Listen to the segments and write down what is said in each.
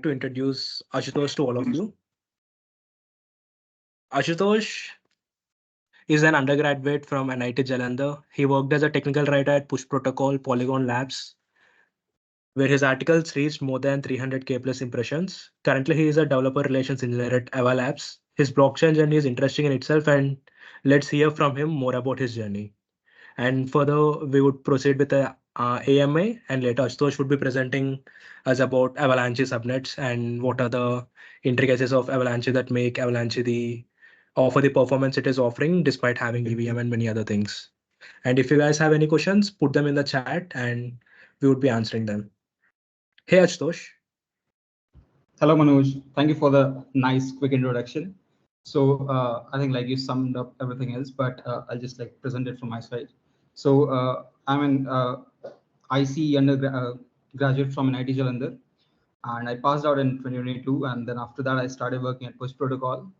to introduce Ashutosh to all of you. Ashutosh is an undergraduate from NIT Jalandhar. He worked as a technical writer at Push Protocol Polygon Labs, where his articles reached more than 300K plus impressions. Currently, he is a developer relations engineer at Avalanche. His blockchain journey is interesting in itself, and let's hear from him more about his journey. And further, we would proceed with the AMA, and later Ashutosh would be presenting us about Avalanche subnets and what are the intricacies of Avalanche that make Avalanche the offer the performance it is offering despite having EVM and many other things. And if you guys have any questions, put them in the chat and we would be answering them. Hey Ashutosh. Hello Manoj, thank you for the nice quick introduction. So I think like you summed up everything else, but I'll just like present it from my side. So I'm an IC undergraduate from NIT Jalandhar, and I passed out in 2022. And then after that, I started working at Push Protocol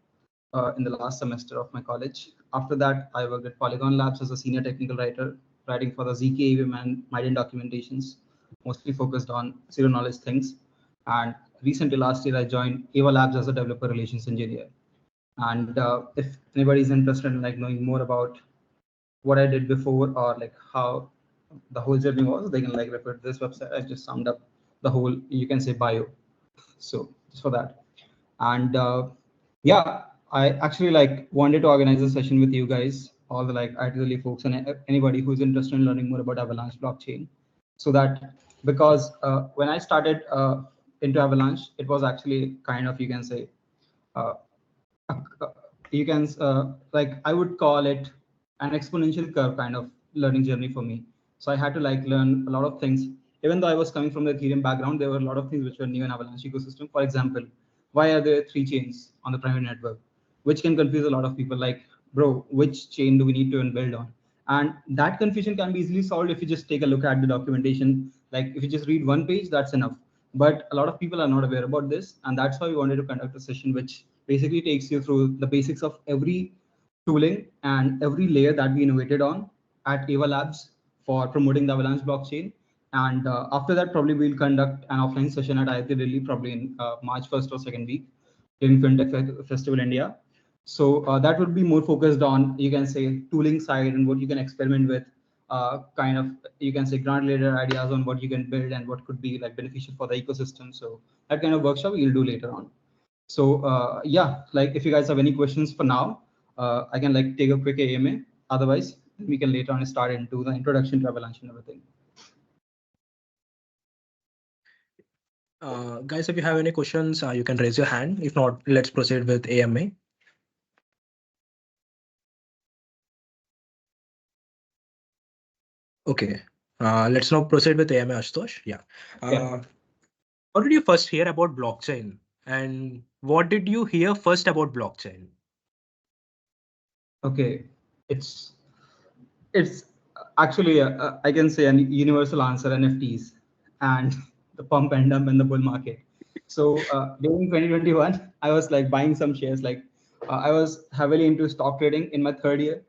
in the last semester of my college. After that, I worked at Polygon Labs as a senior technical writer, writing for the ZK EVM and Miden documentations, mostly focused on zero knowledge things. And recently, last year, I joined Ava Labs as a developer relations engineer. And if anybody is interested in like knowing more about what I did before or like how the whole journey was, they can like refer to this website. I just summed up the whole, you can say, bio. So just for that. And yeah, I actually like wanted to organize a session with you guys, all the like IT folks and anybody who's interested in learning more about Avalanche blockchain. So that because when I started into Avalanche, it was actually kind of, you can say, like I would call it an exponential curve kind of learning journey for me. So I had to like learn a lot of things. Even though I was coming from the Ethereum background, there were a lot of things which were new in Avalanche ecosystem. For example, why are there 3 chains on the private network, which can confuse a lot of people? Like, bro, which chain do we need to build on? And that confusion can be easily solved if you just take a look at the documentation. Like if you just read one page, that's enough. But a lot of people are not aware about this, and that's why we wanted to conduct a session which basically takes you through the basics of every tooling and every layer that we innovated on at Ava Labs for promoting the Avalanche blockchain. And after that, probably we'll conduct an offline session at IIT Delhi, probably in March 1st or 2nd week during FinTech Festival India. So that would be more focused on, you can say, tooling side and what you can experiment with, kind of, you can say, grant related ideas on what you can build and what could be like beneficial for the ecosystem. So that kind of workshop we'll do later on. So yeah, like if you guys have any questions for now, I can like take a quick AMA. Otherwise, we can later on start into the introduction to Avalanche and everything. Guys, if you have any questions, you can raise your hand. If not, let's proceed with AMA. Okay, let's now proceed with AMA, Ashutosh. Yeah. How did you first hear about blockchain? And what did you hear first about blockchain? Okay, it's actually I can say a universal answer: NFTs and the pump and dump in the bull market. So during 2021, I was like buying some shares. Like I was heavily into stock trading in my 3rd year,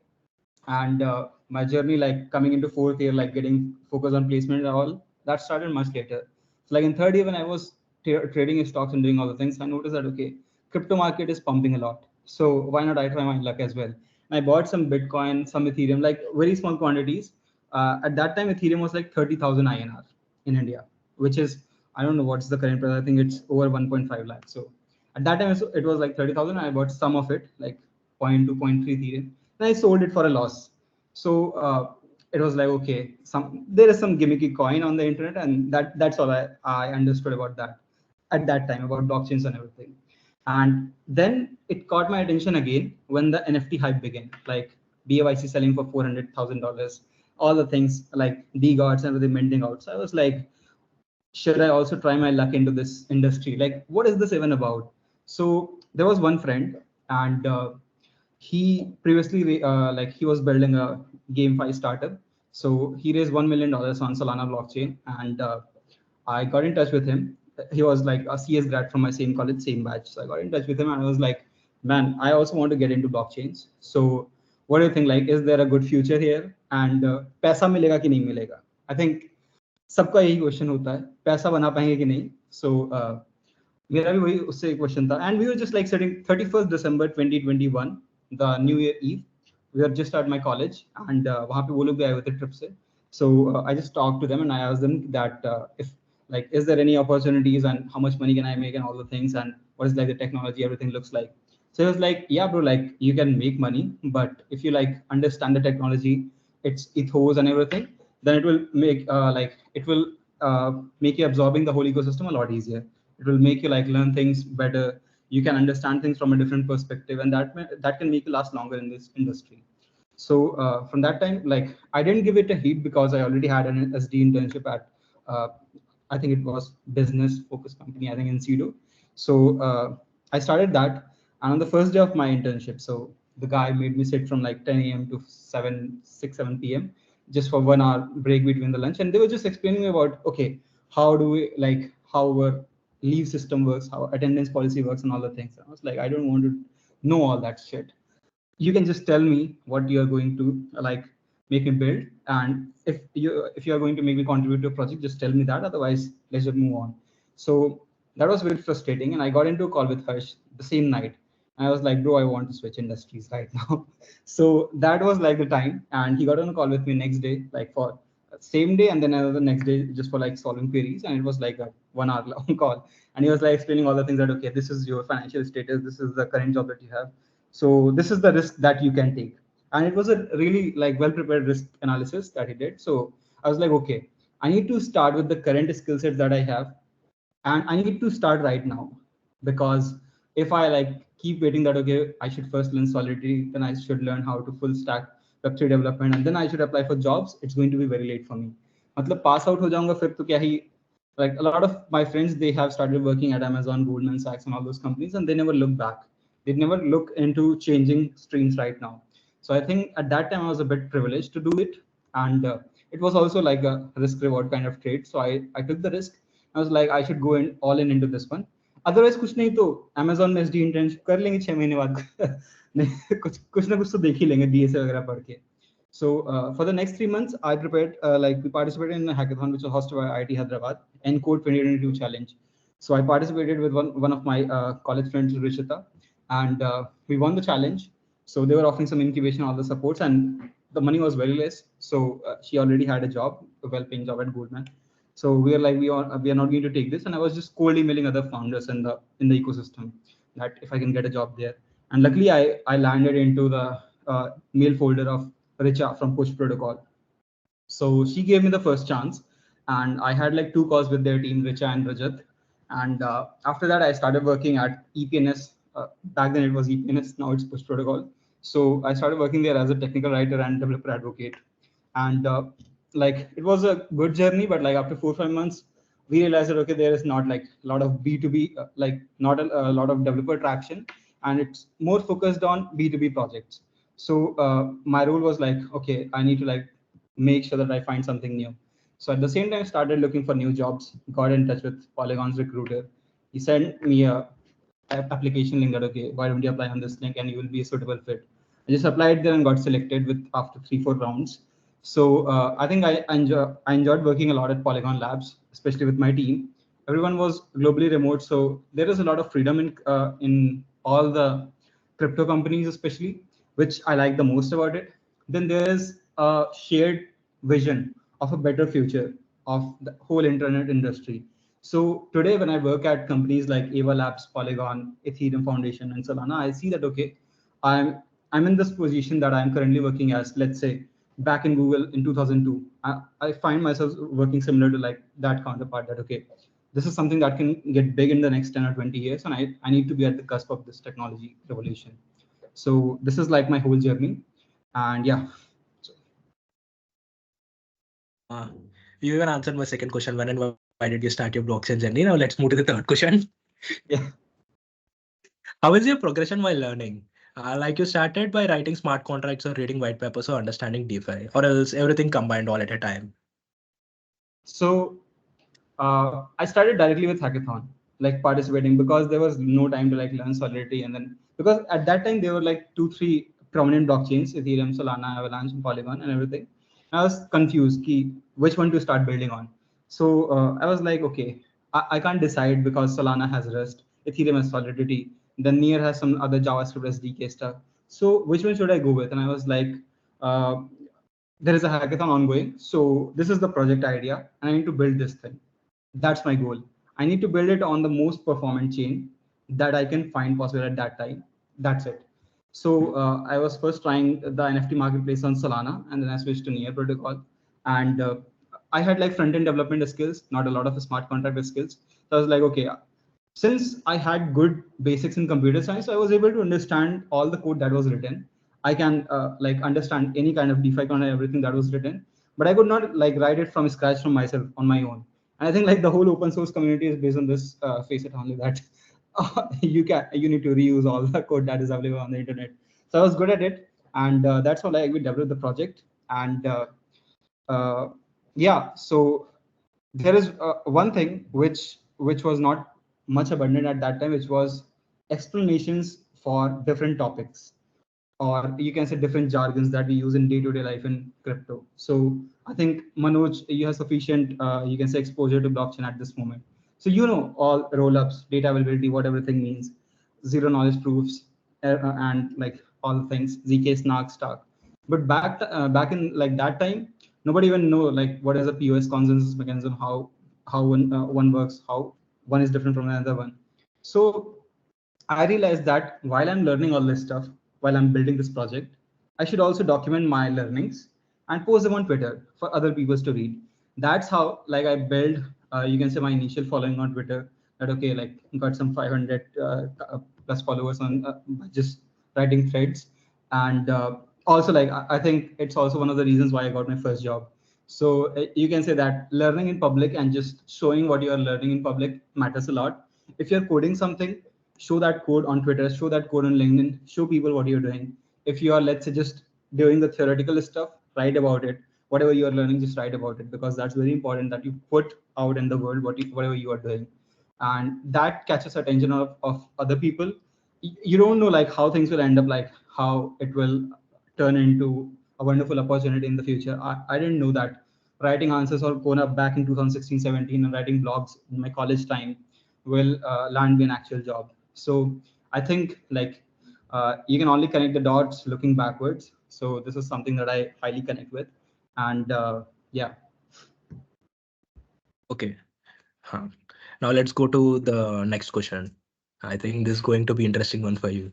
and my journey like coming into 4th year, like getting focused on placement and all, that started much later. So like in 3rd year when I was trading stocks and doing all the things, I noticed that okay, crypto market is pumping a lot, so why not I try my luck as well. And I bought some Bitcoin, some Ethereum, like very small quantities. At that time Ethereum was like 30,000 INR in India, which is, I don't know what's the current price, I think it's over 1.5 lakh. So at that time it was like 30,000. I bought some of it, like 0.2 0.3 Ethereum, and I sold it for a loss. So it was like, okay, there is some gimmicky coin on the internet, and that's all I understood about that at that time, about blockchains and everything. And then it caught my attention again when the NFT hype began, like BYC selling for $400,000, all the things like DGOTs and everything minting out. So I was like, should I also try my luck into this industry? Like, what is this even about? So there was one friend, and he previously like he was building a GameFi startup. So he raised $1 million on Solana blockchain, and I got in touch with him. He was like a CS grad from my same college, same batch. So I got in touch with him, and I was like, man, I also want to get into blockchains. So what do you think? Like, is there a good future here? And पैसा मिलेगा कि नहीं मिलेगा? I think सबका यही question होता है, पैसा बना पाएंगे कि नहीं. So मेरा भी वही उससे एक क्वेश्चन था, and we were just like sitting 31st December 2021, the New Year Eve. We were just at my college, and वहाँ पे वो लोग भी आए हुए थे ट्रिप से. So I just talked to them and I asked them that if like is there any opportunities and how much money can I make and all the things and what is like the technology everything looks like. So he was like, yeah, bro, like you can make money, but if you like understand the technology, its ethos and everything, then it will make it will make you absorbing the whole ecosystem a lot easier. It will make you like learn things better. You can understand things from a different perspective, and that can make you last longer in this industry. So from that time, like I didn't give it a heat because I already had an SD internship at uh, I think it was business focused company, I think in Cedo. So I started that, and on the first day of my internship, so the guy made me sit from like 10 a.m. to 7 p.m. just for 1 hour break between the lunch, and they were just explaining me about okay, how do we like how our leave system works, how attendance policy works, and all the things. And I was like, I don't want to know all that shit. You can just tell me what you are going to like make me build, and if you are going to make me contribute to a project, just tell me that. Otherwise, let's just move on. So that was very frustrating, and I got into a call with Harsh the same night. And I was like, bro, I want to switch industries right now. So that was like the time, and he got on a call with me next day, like for same day, and then another next day just for like solving queries, and it was like a 1 hour long call. And he was like explaining all the things that okay, this is your financial status, this is the current job that you have, so this is the risk that you can take. And it was a really like well prepared risk analysis that he did. So I was like, okay, I need to start with the current skill sets that I have, and I need to start right now. Because if I like keep waiting that okay, I should first learn Solidity, then I should learn how to full stack Web3 development, and then I should apply for jobs, it's going to be very late for me. मतलब pass out हो जाऊंगा फिर तो क्या ही. Like a lot of my friends, they have started working at Amazon, Goldman Sachs, and all those companies, and they never look back. They never look into changing streams right now. So I think at that time I was a bit privileged to do it, and it was also like a risk reward kind of trade. So I took the risk. I was like, I should go in all in into this one. Otherwise कुछ नहीं तो Amazon में SD internship कर लेंगे 6 महीने बाद. नहीं कुछ ना कुछ तो देख ही लेंगे DSA वगैरह पढ़ के. So for the next 3 months, I prepared like we participated in a hackathon which was hosted by IIT Hyderabad, Encode 2022 challenge. So I participated with one of my college friends, Rishita, and we won the challenge. So they were offering some incubation, all the supports, and the money was very less. So she already had a job, a well-paying job at Goldman. So we are like we are not going to take this, and I was just cold emailing other founders in the ecosystem that if I can get a job there. And luckily, I landed into the mail folder of Richa from Push Protocol. So she gave me the first chance, and I had like 2 calls with their team, Richa and Rajat. And after that, I started working at EPNS. Back then it was EPNS, now it's Push Protocol. So I started working there as a technical writer and developer advocate. And like it was a good journey, but like after 4 or 5 months, we realized that okay, there is not like a lot of B2B, like not a lot of developer traction, and it's more focused on B2B projects. So my role was like, okay, I need to like make sure that I find something new. So at the same time, started looking for new jobs. Got in touch with Polygon's recruiter. He sent me a application link that okay, why don't you apply on this link and you will be a suitable fit. I just applied there and got selected with after 3 4 rounds. So I think I enjoyed working a lot at Polygon Labs, especially with my team. Everyone was globally remote, so there is a lot of freedom in all the crypto companies, especially, which I like the most about it. Then there is a shared vision of a better future of the whole internet industry. So today, when I work at companies like Ava Labs, Polygon, Ethereum Foundation, and Solana, I see that okay, I'm I'm in this position that I'm currently working as, let's say, back in Google in 2002. I find myself working similar to like that counterpart. That okay, this is something that can get big in the next 10 or 20 years, and I need to be at the cusp of this technology revolution. So this is like my whole journey, and yeah. So, Uh, you even answered my second question, when and why did you start your blockchain journey? Now let's move to the third question. yeah. How is your progression while learning? Like you started by writing smart contracts or reading white papers or understanding DeFi, or else everything combined all at a time. So I started directly with hackathon, like participating because there was no time to like learn Solidity, and then because at that time there were like 2 3 prominent blockchains: Ethereum, Solana, Avalanche, and Polygon, and everything. I was confused, which one to start building on. So I was like, okay. I can't decide because Solana has Rust, Ethereum has Solidity, then Near has some other JavaScript SDK stuff. So which one should I go with? And I was like, uh, there is a hackathon ongoing. So this is the project idea, and I need to build this thing. That's my goal. I need to build it on the most performant chain that I can find possible at that time. That's it. So I was first trying the NFT marketplace on Solana, and then I switched to Near protocol. And I had like front end development skills, not a lot of smart contract skills. So I was like, okay, since I had good basics in computer science, I was able to understand all the code that was written. I can like understand any kind of DeFi and everything that was written, but I could not like write it from scratch from myself on my own. And I think like the whole open source community is based on this facet only, that you need to reuse all the code that is available on the internet. So I was good at it, and that's how like we developed the project. And uh, yeah, so there is one thing which was not much abundant at that time, which was explanations for different topics, or you can say different jargons that we use in day-to-day life in crypto. So I think Manoj, you have sufficient you can say exposure to blockchain at this moment. So you know all roll-ups, data availability, what everything means, zero knowledge proofs, and like all the things, ZK, snark, stark. But back in like that time, nobody even know like what is a POS consensus mechanism, how one works, how one is different from another one. So I realized that while I'm learning all this stuff, while I'm building this project, I should also document my learnings and post them on Twitter for other people to read. That's how like I built, you can say, my initial following on Twitter. That okay, like got some 500 plus followers on just writing threads, and also like I think it's also one of the reasons why I got my first job. So you can say that learning in public and just showing what you are learning in public matters a lot. If you're coding something, show that code on Twitter, show that code on LinkedIn, show people what you're doing. If you are, let's say, just doing the theoretical stuff, write about it. Whatever you are learning, just write about it, because that's very important that you put out in the world whatever you are doing. And that catches attention of other people. You don't know like how things will end up, like how it will turn into a wonderful opportunity in the future. I didn't know that writing answers or Kona back in 2016-17 and writing blogs in my college time will land me an actual job. So I think like you can only connect the dots looking backwards. So this is something that I highly connect with. And yeah. Okay. Huh. Now let's go to the next question. I think this is going to be interesting one for you.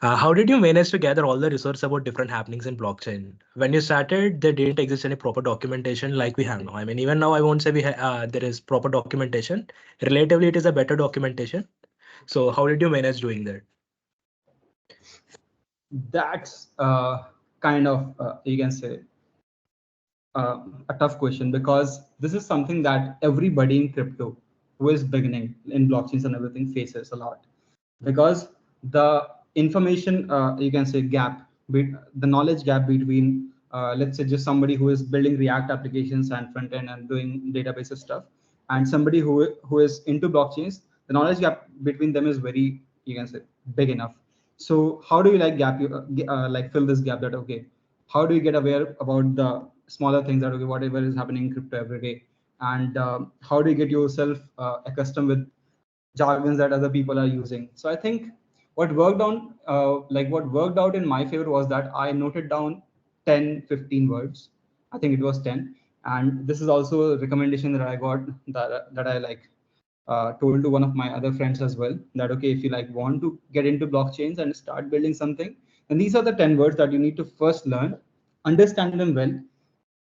How did you manage to gather all the resources about different happenings in blockchain? When you started, there didn't exist any proper documentation like we have now. I mean, even now, I won't say there is proper documentation. Relatively, it is a better documentation. So how did you manage doing that? That's kind of you can say a tough question, because this is something that everybody in crypto who is beginning in blockchains and everything faces a lot, because the information you can say gap, the knowledge gap between let's say just somebody who is building React applications and front end and doing databases stuff, and somebody who is into blockchains, the knowledge gap between them is very, you can say, big enough. So how do you like like fill this gap, that okay, how do you get aware about the smaller things, that okay, whatever is happening in crypto every day, and how do you get yourself accustomed with jargons that other people are using? So I think what worked out in my favor was that I noted down 10-15 words. I think it was 10. And this is also a recommendation that I got, that I like told to one of my other friends as well, that okay, if you like want to get into blockchains and start building something, then these are the 10 words that you need to first learn, understand them well.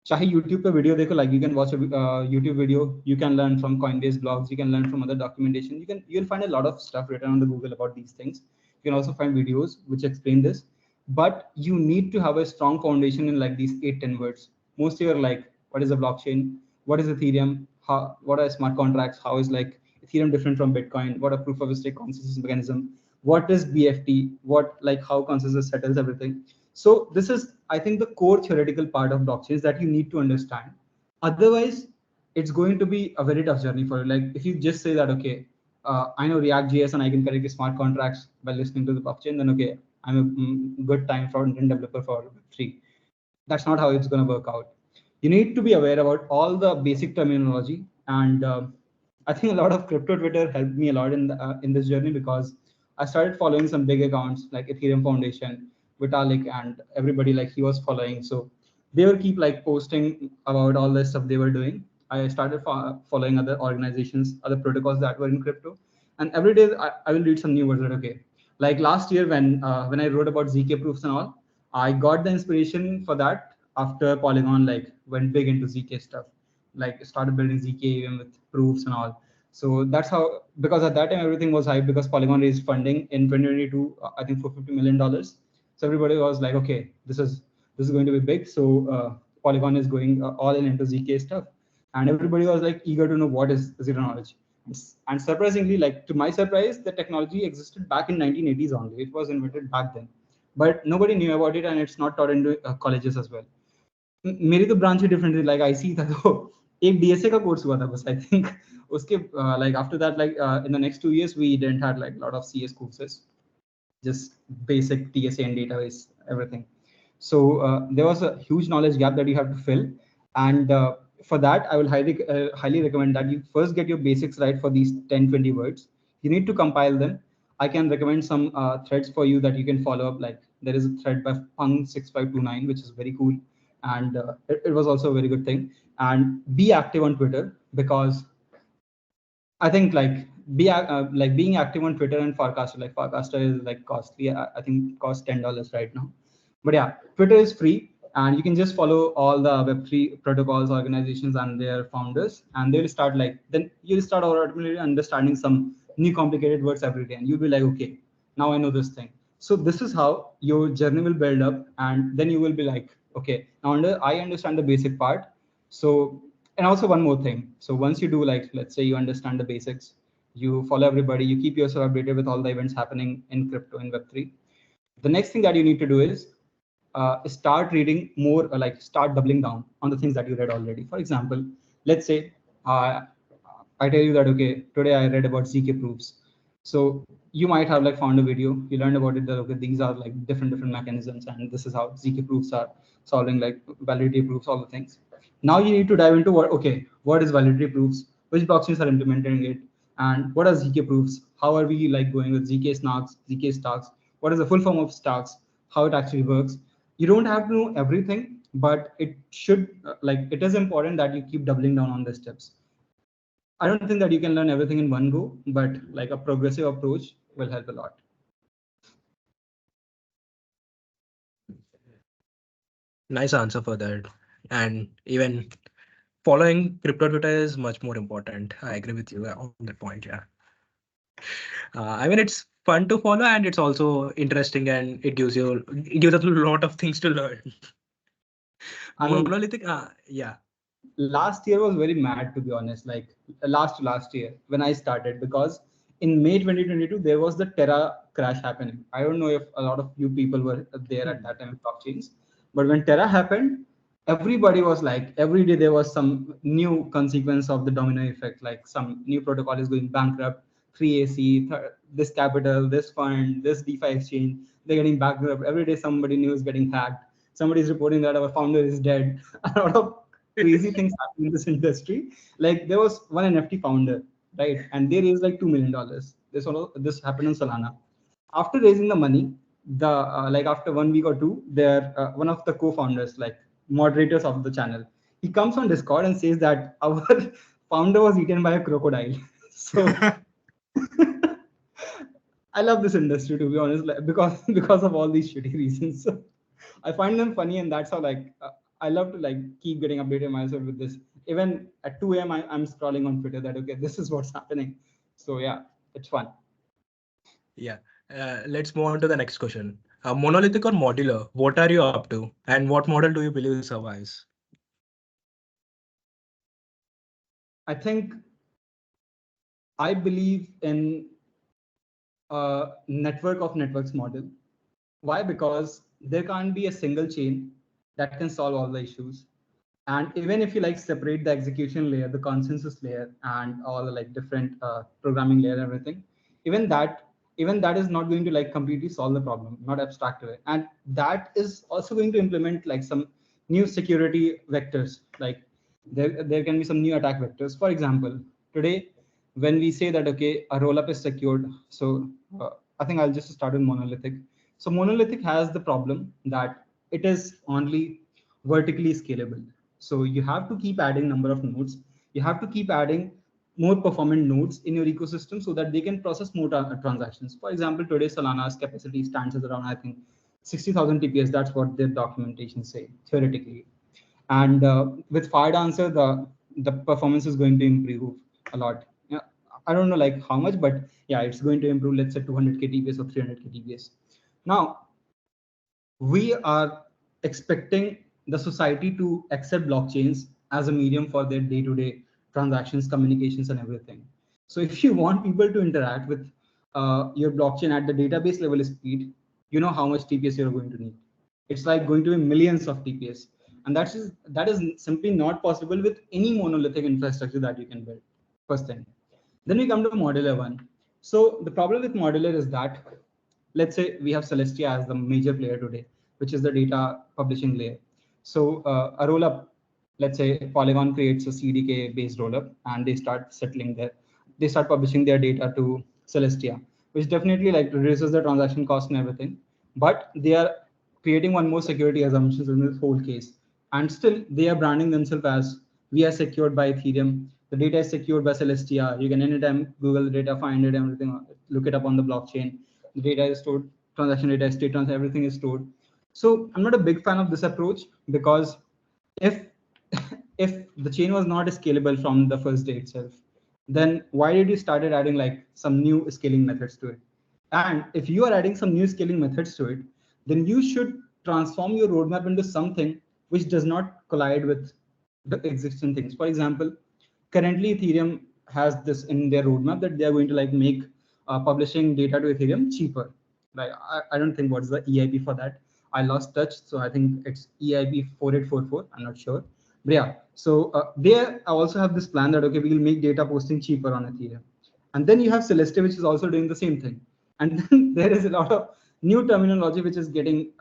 चाहे YouTube पे video देखो, like you can watch a YouTube video, you can learn from Coinbase blogs, you can learn from other documentation, you'll find a lot of stuff written on the Google about these things. You can also find videos which explain this, but you need to have a strong foundation in like these 8-10 words. Mostly are like, what is a blockchain, what is Ethereum, what are smart contracts, how is like Ethereum different from Bitcoin, what are proof of stake consensus mechanism, what is BFT, what like how consensus settles everything. So this is, I think, the core theoretical part of blockchains that you need to understand. Otherwise, it's going to be a very tough journey for you. Like if you just say that, okay, I know React JS and I can create smart contracts by listening to the blockchain, then okay, I'm a good time front-end developer for Web3. That's not how it's going to work out. You need to be aware about all the basic terminology, and I think a lot of crypto Twitter helped me a lot in this journey, because I started following some big accounts like Ethereum Foundation, Vitalik, and everybody like he was following. So they would keep like posting about all the stuff they were doing. I started following other organizations, other protocols that were in crypto, and every day I will read some new words. That okay, like last year when I wrote about ZK proofs and all, I got the inspiration for that after Polygon like went big into ZK stuff, like started building ZK even with proofs and all. So that's how, because at that time everything was hyped because Polygon raised funding in 2022, I think for $50 million. So everybody was like, okay, this is going to be big. So Polygon is going all in into ZK stuff, and everybody was like eager to know what is zero knowledge. And surprisingly, like to my surprise, the technology existed back in 1980s only. It was invented back then, but nobody knew about it, and it's not taught into colleges as well. मेरी तो branch ही different थी like IC था तो एक DSA का course हुआ था बस आई थिंक उसके like after that like in the next 2 years we didn't had like a lot of CS courses, just basic TSA and database everything. So there was a huge knowledge gap that you have to fill, and for that I will highly recommend that you first get your basics right for these 10-20 words. You need to compile them. I can recommend some threads for you that you can follow up. Like there is a thread by Pung6529 which is very cool, and it was also a very good thing. And be active on Twitter, because I think like being active on Twitter and Forecaster, like Forecaster is like costly. I think costs $10 right now. But yeah, Twitter is free, and you can just follow all the Web3 protocols, organizations, and their founders, and they'll start like then you'll start automatically understanding some new complicated words every day, and you'll be like, okay, now I know this thing. So this is how your journey will build up, and then you will be like, okay, now I understand the basic part. So, and also one more thing. So once you do, like, let's say you understand the basics, you follow everybody, you keep yourself updated with all the events happening in crypto in Web3. The next thing that you need to do is start reading more, like start doubling down on the things that you read already. For example, let's say uh, I tell you that, okay, today I read about ZK proofs. So you might have like found a video, you learned about it that, okay, these are like different mechanisms, and this is how ZK proofs are solving like validity proofs, all the things. Now you need to dive into okay, what is validity proofs, which blockchains are implementing it, and what are ZK proofs, how are we like going with ZK snarks, ZK stacks, what is the full form of stacks, how it actually works. You don't have to know everything, but it should like it is important that you keep doubling down on the steps. I don't think that you can learn everything in one go, but like a progressive approach will help a lot. Nice answer for that. And even following crypto Twitter is much more important. I agree with you on that point. Yeah. I mean, it's fun to follow, and it's also interesting, and it gives us a lot of things to learn. I mean, Monolithic. Yeah. last year was very mad, to be honest. Like last year when I started, because in May 2022 there was the Terra crash happening. I don't know if a lot of you people were there at that time in blockchains, but when Terra happened, everybody was like, every day there was some new consequence of the domino effect. Like some new protocol is going bankrupt, 3AC, this capital, this fund, this DeFi exchange, they're getting bankrupt. Every day somebody new is getting hacked. Somebody is reporting that our founder is dead. A lot of crazy things happen in this industry. Like there was one NFT founder, right? And they raised like $2 million. This happened in Solana. After raising the money, the like after 1 week or two, they're one of the co-founders, like moderators of the channel. He comes on Discord and says that our founder was eaten by a crocodile. So I love this industry, to be honest, like, because of all these shitty reasons. I find them funny, and that's how like I love to like keep getting updated myself with this. Even at 2 a.m. I'm scrolling on Twitter that okay, this is what's happening. So yeah, it's fun. Yeah. Let's move on to the next question. Monolithic or modular? What are you up to? And what model do you believe survives? I think I believe in a network of networks model. Why? Because there can't be a single chain that can solve all the issues. And even if you like separate the execution layer, the consensus layer, and all the like different programming layer, everything, even that even that is not going to like completely solve the problem, not abstract away. And that is also going to implement like some new security vectors. Like there can be some new attack vectors. For example, today when we say that, okay, a rollup is secured. So I think I'll just start with monolithic. So monolithic has the problem that it is only vertically scalable. So you have to keep adding number of nodes. You have to keep adding more performant nodes in your ecosystem so that they can process more transactions. For example, today Solana's capacity stands at around, I think, 60,000 TPS. That's what their documentation say theoretically. And with Fire Dancer, the performance is going to improve a lot. Yeah, I don't know like how much, but yeah, it's going to improve. Let's say 200 kbps or 300 kbps. Now we are expecting the society to accept blockchains as a medium for their day-to-day transactions, communications, and everything. So if you want people to interact with your blockchain at the database level speed, you know how much TPS you're going to need. It's like going to be millions of TPS, and that is simply not possible with any monolithic infrastructure that you can build. First thing. Then we come to modular one. So the problem with modular is that, let's say we have Celestia as the major player today, which is the data publishing layer. So a rollup, let's say Polygon creates a CDK based rollup and they start publishing their data to Celestia, which definitely like reduces the transaction cost and everything. But they are creating one more security assumptions in this whole case. And still they are branding themselves as we are secured by Ethereum. The data is secured by Celestia. You can anytime Google the data, find it, everything, look it up on the blockchain. The data is stored, transaction data, state transaction, everything is stored. So I'm not a big fan of this approach because if if the chain was not scalable from the first day itself, then why did you started adding like some new scaling methods to it? And if you are adding some new scaling methods to it, then you should transform your roadmap into something which does not collide with the existing things. For example, currently Ethereum has this in their roadmap that they are going to like make publishing data to Ethereum cheaper. Like I don't think what's the EIP for that. I lost touch, so I think it's EIP 4844. I'm not sure, but yeah. So they also have this plan that okay, we will make data posting cheaper on Ethereum, and then you have Celeste, which is also doing the same thing. And then there is a lot of new terminology which is getting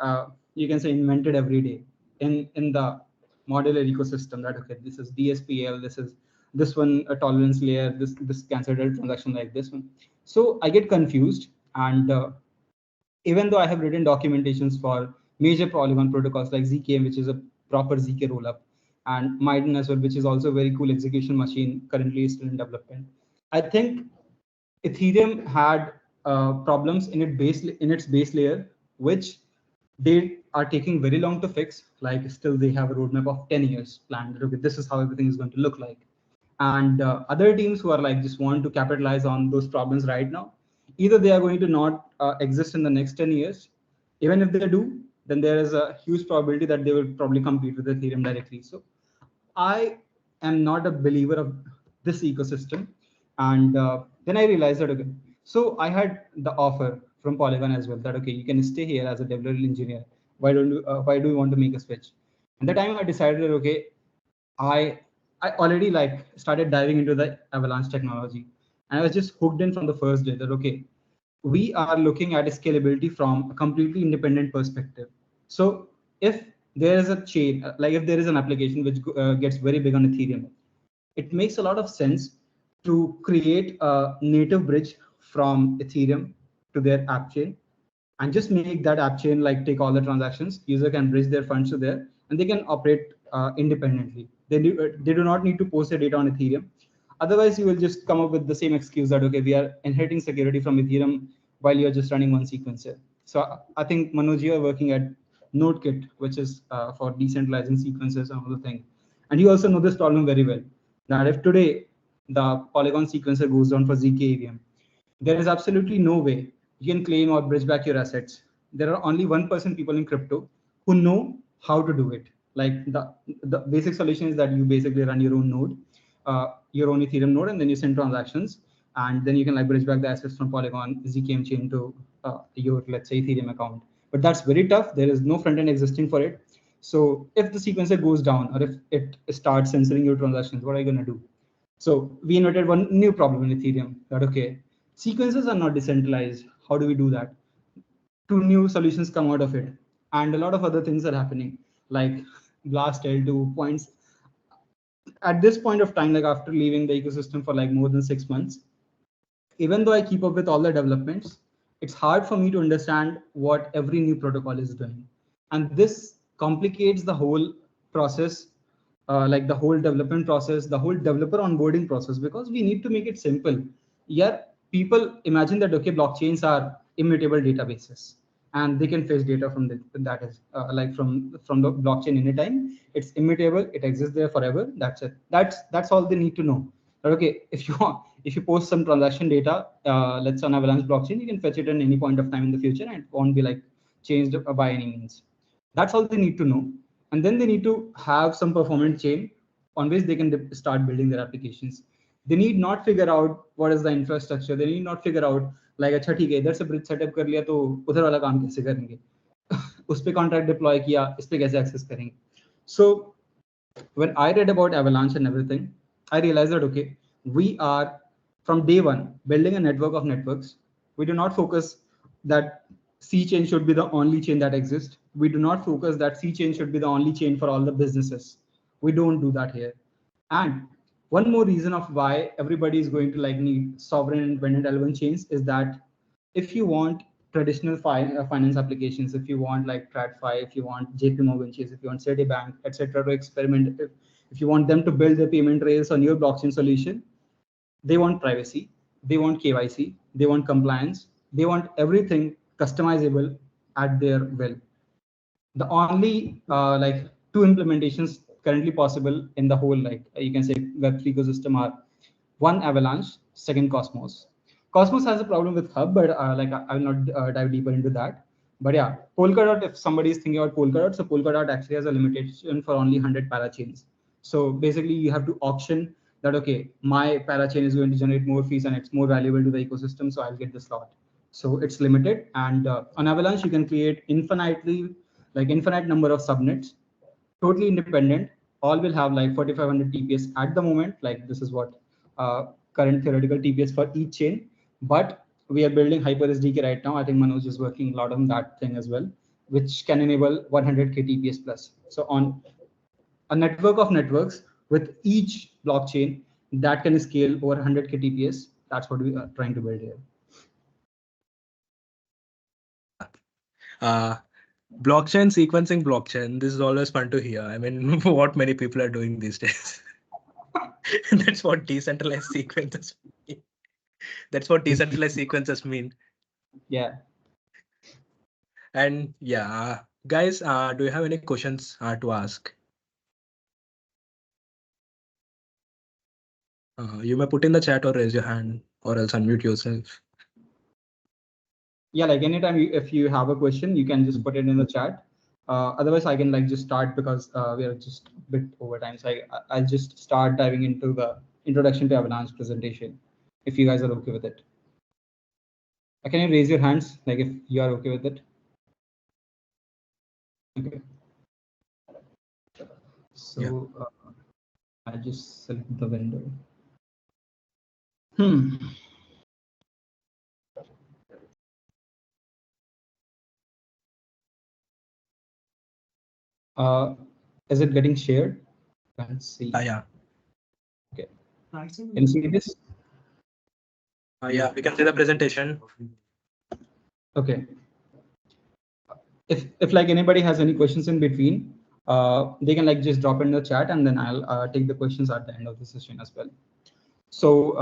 you can say invented every day in the modular ecosystem. That okay, this is DSPL, this one a tolerance layer, this considered transaction like this one. So I get confused, and even though I have written documentations for major Polygon protocols like ZK, which is a proper ZK rollup, and Maiden as well, which is also a very cool execution machine, currently still in development. I think Ethereum had problems in its base layer, which they are taking very long to fix. Like still, they have a roadmap of 10 years planned. Okay, this is how everything is going to look like. And other teams who are like just want to capitalize on those problems right now, either they are going to not exist in the next 10 years. Even if they do, then there is a huge probability that they will probably compete with Ethereum directly. So I am not a believer of this ecosystem. And then I realized that, okay, so I had the offer from Polygon as well that, okay, you can stay here as a developer engineer. Why do you want to make a switch? And the time I decided that, okay, I I already like started diving into the Avalanche technology, and I was just hooked in from the first day that okay, we are looking at scalability from a completely independent perspective. So if there is a chain, like if there is an application which gets very big on Ethereum, it makes a lot of sense to create a native bridge from Ethereum to their app chain and just make that app chain like take all the transactions. User can bridge their funds to there and they can operate independently. They do not need to post their data on Ethereum. Otherwise, you will just come up with the same excuse that okay, we are inheriting security from Ethereum while you're just running one sequencer. So I think Manoj, you are working at NodeKit, which is for decentralizing sequences and all the thing. And you also know this problem very well. That if today the Polygon sequencer goes down for ZK EVM, there is absolutely no way you can claim or bridge back your assets. There are only 1% people in crypto who know how to do it. Like the basic solution is that you basically run your own node, your own Ethereum node, and then you send transactions, and then you can like bridge back the assets from Polygon ZKM chain to your, let's say, Ethereum account. But that's very tough. There is no front end existing for it. So if the sequencer goes down or if it starts censoring your transactions, what are you going to do? So we invented one new problem in Ethereum that okay, sequences are not decentralized. How do we do that? Two new solutions come out of it, and a lot of other things are happening, like blast L2 points. at this point of time, like after leaving the ecosystem for like more than 6 months, even though I keep up with all the developments, it's hard for me to understand what every new protocol is doing. And this complicates the whole process, like the whole development process, the whole developer onboarding process, because we need to make it simple. Yeah, people imagine that, okay, blockchains are immutable databases and they can fetch data from that is like from the blockchain anytime. It's immutable, it exists there forever. That's it. That's all they need to know. But okay, if you want, if you post some transaction data, let's say on Avalanche blockchain, you can fetch it at any point of time in the future and it won't be like changed by any means. That's all they need to know. And then they need to have some performance chain on which they can start building their applications. They need not figure out what is the infrastructure. They need not figure out like, अच्छा ठीक है, इधर से bridge setup कर लिया तो उधर वाला काम कैसे करेंगे, उस पे कॉन्ट्रैक्ट डिप्लॉय किया, इस पे कैसे एक्सेस करेंगे. So when I read about Avalanche and everything, I realized that, okay, we are from day one building a network of networks. We do not focus that C chain should be the only chain that exists. We do not focus that C chain should be the only chain for all the businesses. We don't do that here. And one more reason of why everybody is going to like need sovereign independent L1 chains is that if you want traditional finance applications, if you want like TradFi, if you want JP Morgan Chase, if you want Citibank, etc., to experiment, if you want them to build the payment rails on your blockchain solution, they want privacy, they want KYC, they want compliance, they want everything customizable at their will. The only like two implementations currently possible in the whole, like you can say, Web3 ecosystem are one Avalanche, second Cosmos. Cosmos has a problem with Hub, but like I will not dive deeper into that. But yeah, Polkadot, if somebody is thinking about Polkadot, so Polkadot actually has a limitation for only 100 parachains. So basically you have to auction that, okay, my parachain is going to generate more fees and it's more valuable to the ecosystem, so I'll get the slot. So it's limited. And on Avalanche, you can create infinite number of subnets, totally independent. All will have like 4,500 TPS at the moment. Like this is what current theoretical TPS for each chain. But we are building Hyper SDK right now. I think Manoj is working a lot on that thing as well, which can enable 100K TPS plus. So on a network of networks with each blockchain that can scale over 100K TPS, that's what we are trying to build here. Blockchain sequencing blockchain. This is always fun to hear. I mean, what many people are doing these days. That's what decentralized sequences mean. That's what decentralized sequences mean. Yeah. And yeah, guys, do you have any questions to ask? You may put in the chat or raise your hand or else unmute yourself. Yeah, like anytime if you have a question, you can just put it in the chat. Otherwise, I can like just start because we are just a bit over time. So I'll just start diving into the introduction to Avalanche presentation, if you guys are okay with it. Can you raise your hands, like if you are okay with it? Okay. So I just select the vendor. Is it getting shared? Let's see. Yeah. Okay. Can you see this? Yeah, we can see the presentation. Okay. If like anybody has any questions in between, they can like just drop in the chat and then I'll take the questions at the end of the session as well. So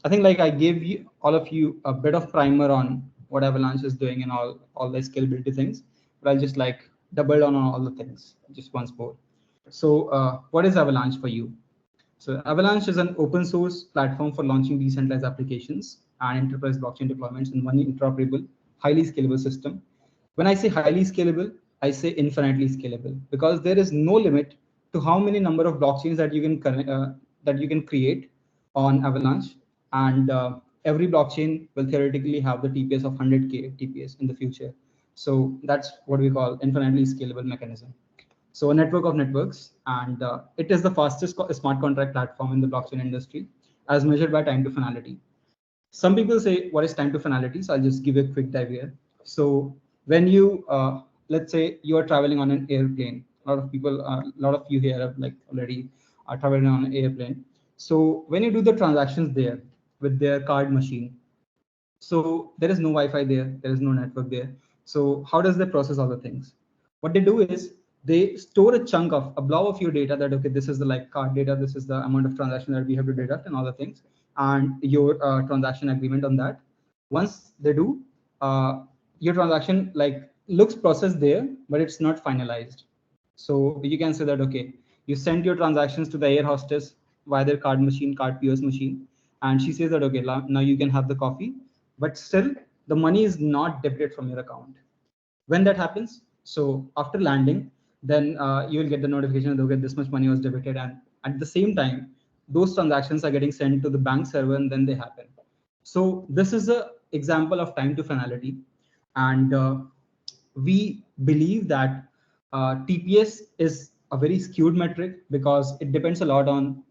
I think like I gave you all of you a bit of primer on what Avalanche is doing and all the scalability things, but I'll just like double down on all the things just once more. So what is Avalanche for you? So Avalanche is an open source platform for launching decentralized applications and enterprise blockchain deployments in one interoperable, highly scalable system. When I say highly scalable, I say infinitely scalable, because there is no limit to how many number of blockchains that you can create on Avalanche, and every blockchain will theoretically have the TPS of 100K TPS in the future. So that's what we call infinitely scalable mechanism. So a network of networks, and it is the fastest smart contract platform in the blockchain industry as measured by time to finality. Some people say, what is time to finality? So I'll just give a quick dive here. So when you, let's say you are traveling on an airplane, a lot of people, a lot of you here have like already traveling on an airplane. So when you do the transactions there with their card machine, so there is no Wi-Fi there, there is no network there. So how does they process all the things? What they do is they store a chunk of a blob of your data that, okay, this is the like card data, this is the amount of transaction that we have to deduct and all the things, and your transaction agreement on that. Once they do, your transaction like looks processed there, but it's not finalized. So you can say that, okay, you sent your transactions to the air hostess via their card machine, card POS machine, and she says that, okay, now you can have the coffee, but still the money is not debited from your account. When that happens, so after landing, then you will get the notification that, okay, this much money was debited, and at the same time, those transactions are getting sent to the bank server, and then they happen. So this is a example of time to finality, and we believe that TPS is a very skewed metric because it depends a lot on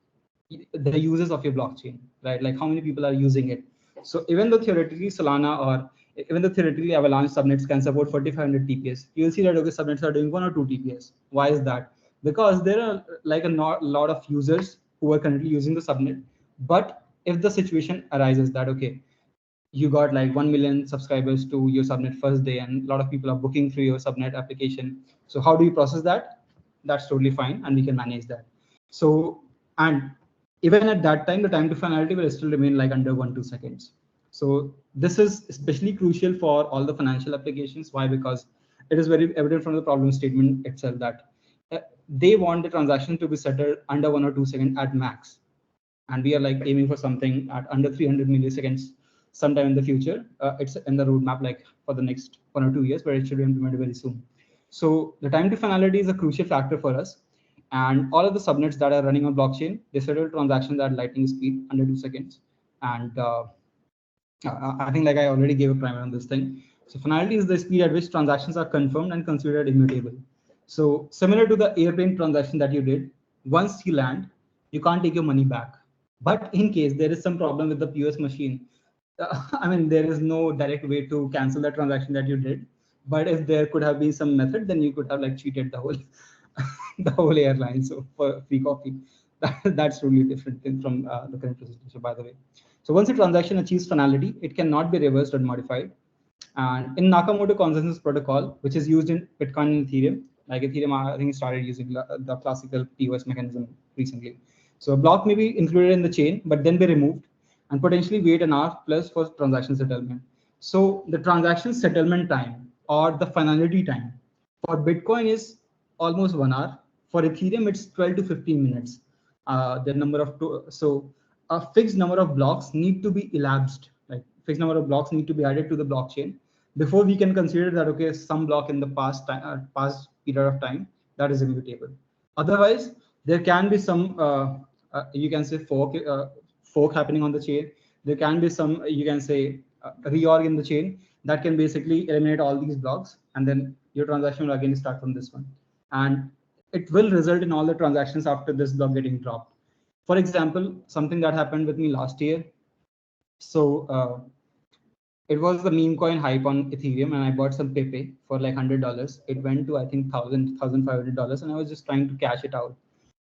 the users of your blockchain, right? Like how many people are using it. So even though theoretically Solana or even though theoretically Avalanche subnets can support 4,500 TPS, you'll see that, okay, subnets are doing 1 or 2 TPS. Why is that? Because there are like a lot of users who are currently using the subnet. But if the situation arises that, okay, you got like 1 million subscribers to your subnet first day and a lot of people are booking through your subnet application, so how do you process that? That's totally fine, and we can manage that. So, and even at that time, the time to finality will still remain like under 1-2 seconds. So this is especially crucial for all the financial applications. Why? Because it is very evident from the problem statement itself that they want the transaction to be settled under 1 or 2 seconds at max, and we are like aiming for something at under 300 milliseconds sometime in the future. It's in the roadmap like for the next 1 or 2 years, but it should be implemented very soon. So the time to finality is a crucial factor for us, and all of the subnets that are running on blockchain, they settle transactions at lightning speed under 2 seconds. And I think like I already gave a primer on this thing. So finality is the speed at which transactions are confirmed and considered immutable. So similar to the airplane transaction that you did, once you land, you can't take your money back. But in case there is some problem with the POS machine, I mean, there is no direct way to cancel the transaction that you did. But if there could have been some method, then you could have like cheated the whole the whole airline. So for free coffee, that's really different thing from the current presentation, by the way. So once a transaction achieves finality, it cannot be reversed or modified. And in Nakamoto consensus protocol, which is used in Bitcoin and Ethereum, like Ethereum, I think started using the classical POS mechanism recently. So a block may be included in the chain, but then be removed and potentially wait an hour plus for transaction settlement. So the transaction settlement time or the finality time for Bitcoin is almost 1 hour. For Ethereum, it's 12 to 15 minutes. The number of so a fixed number of blocks need to be elapsed, like fixed number of blocks need to be added to the blockchain before we can consider that, okay, some block in the past time, past period of time, that is immutable. Otherwise, there can be some you can say fork happening on the chain. There can be some, you can say, reorg in the chain that can basically eliminate all these blocks, and then your transaction will again start from this one, and it will result in all the transactions after this block getting dropped. For example, something that happened with me last year. So it was the meme coin hype on Ethereum, and I bought some Pepe for like $100. It went to I think $1,500, and I was just trying to cash it out,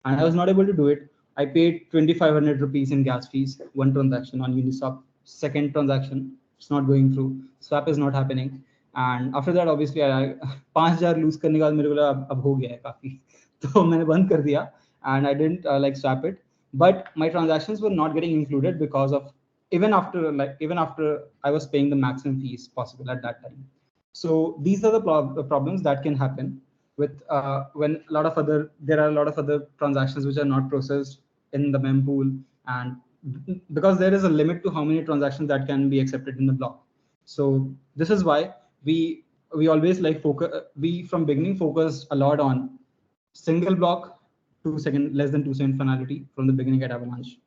and I was not able to do it. I paid 2,500 rupees in gas fees, one transaction on Uniswap. Second transaction, it's not going through. Swap is not happening. And after that, obviously, I 5,000 lose करने के बाद मेरे को लगा अब हो गया है काफी, तो मैंने बंद कर दिया, and I didn't like swap it. But my transactions were not getting included because of even after I was paying the maximum fees possible at that time. So these are the problems that can happen with when a lot of other there are a lot of other transactions which are not processed in the mempool, and because there is a limit to how many transactions that can be accepted in the block. So this is why we always like focus. We from beginning focused a lot on single block, 2 second, less than 2 second finality from the beginning at Avalanche.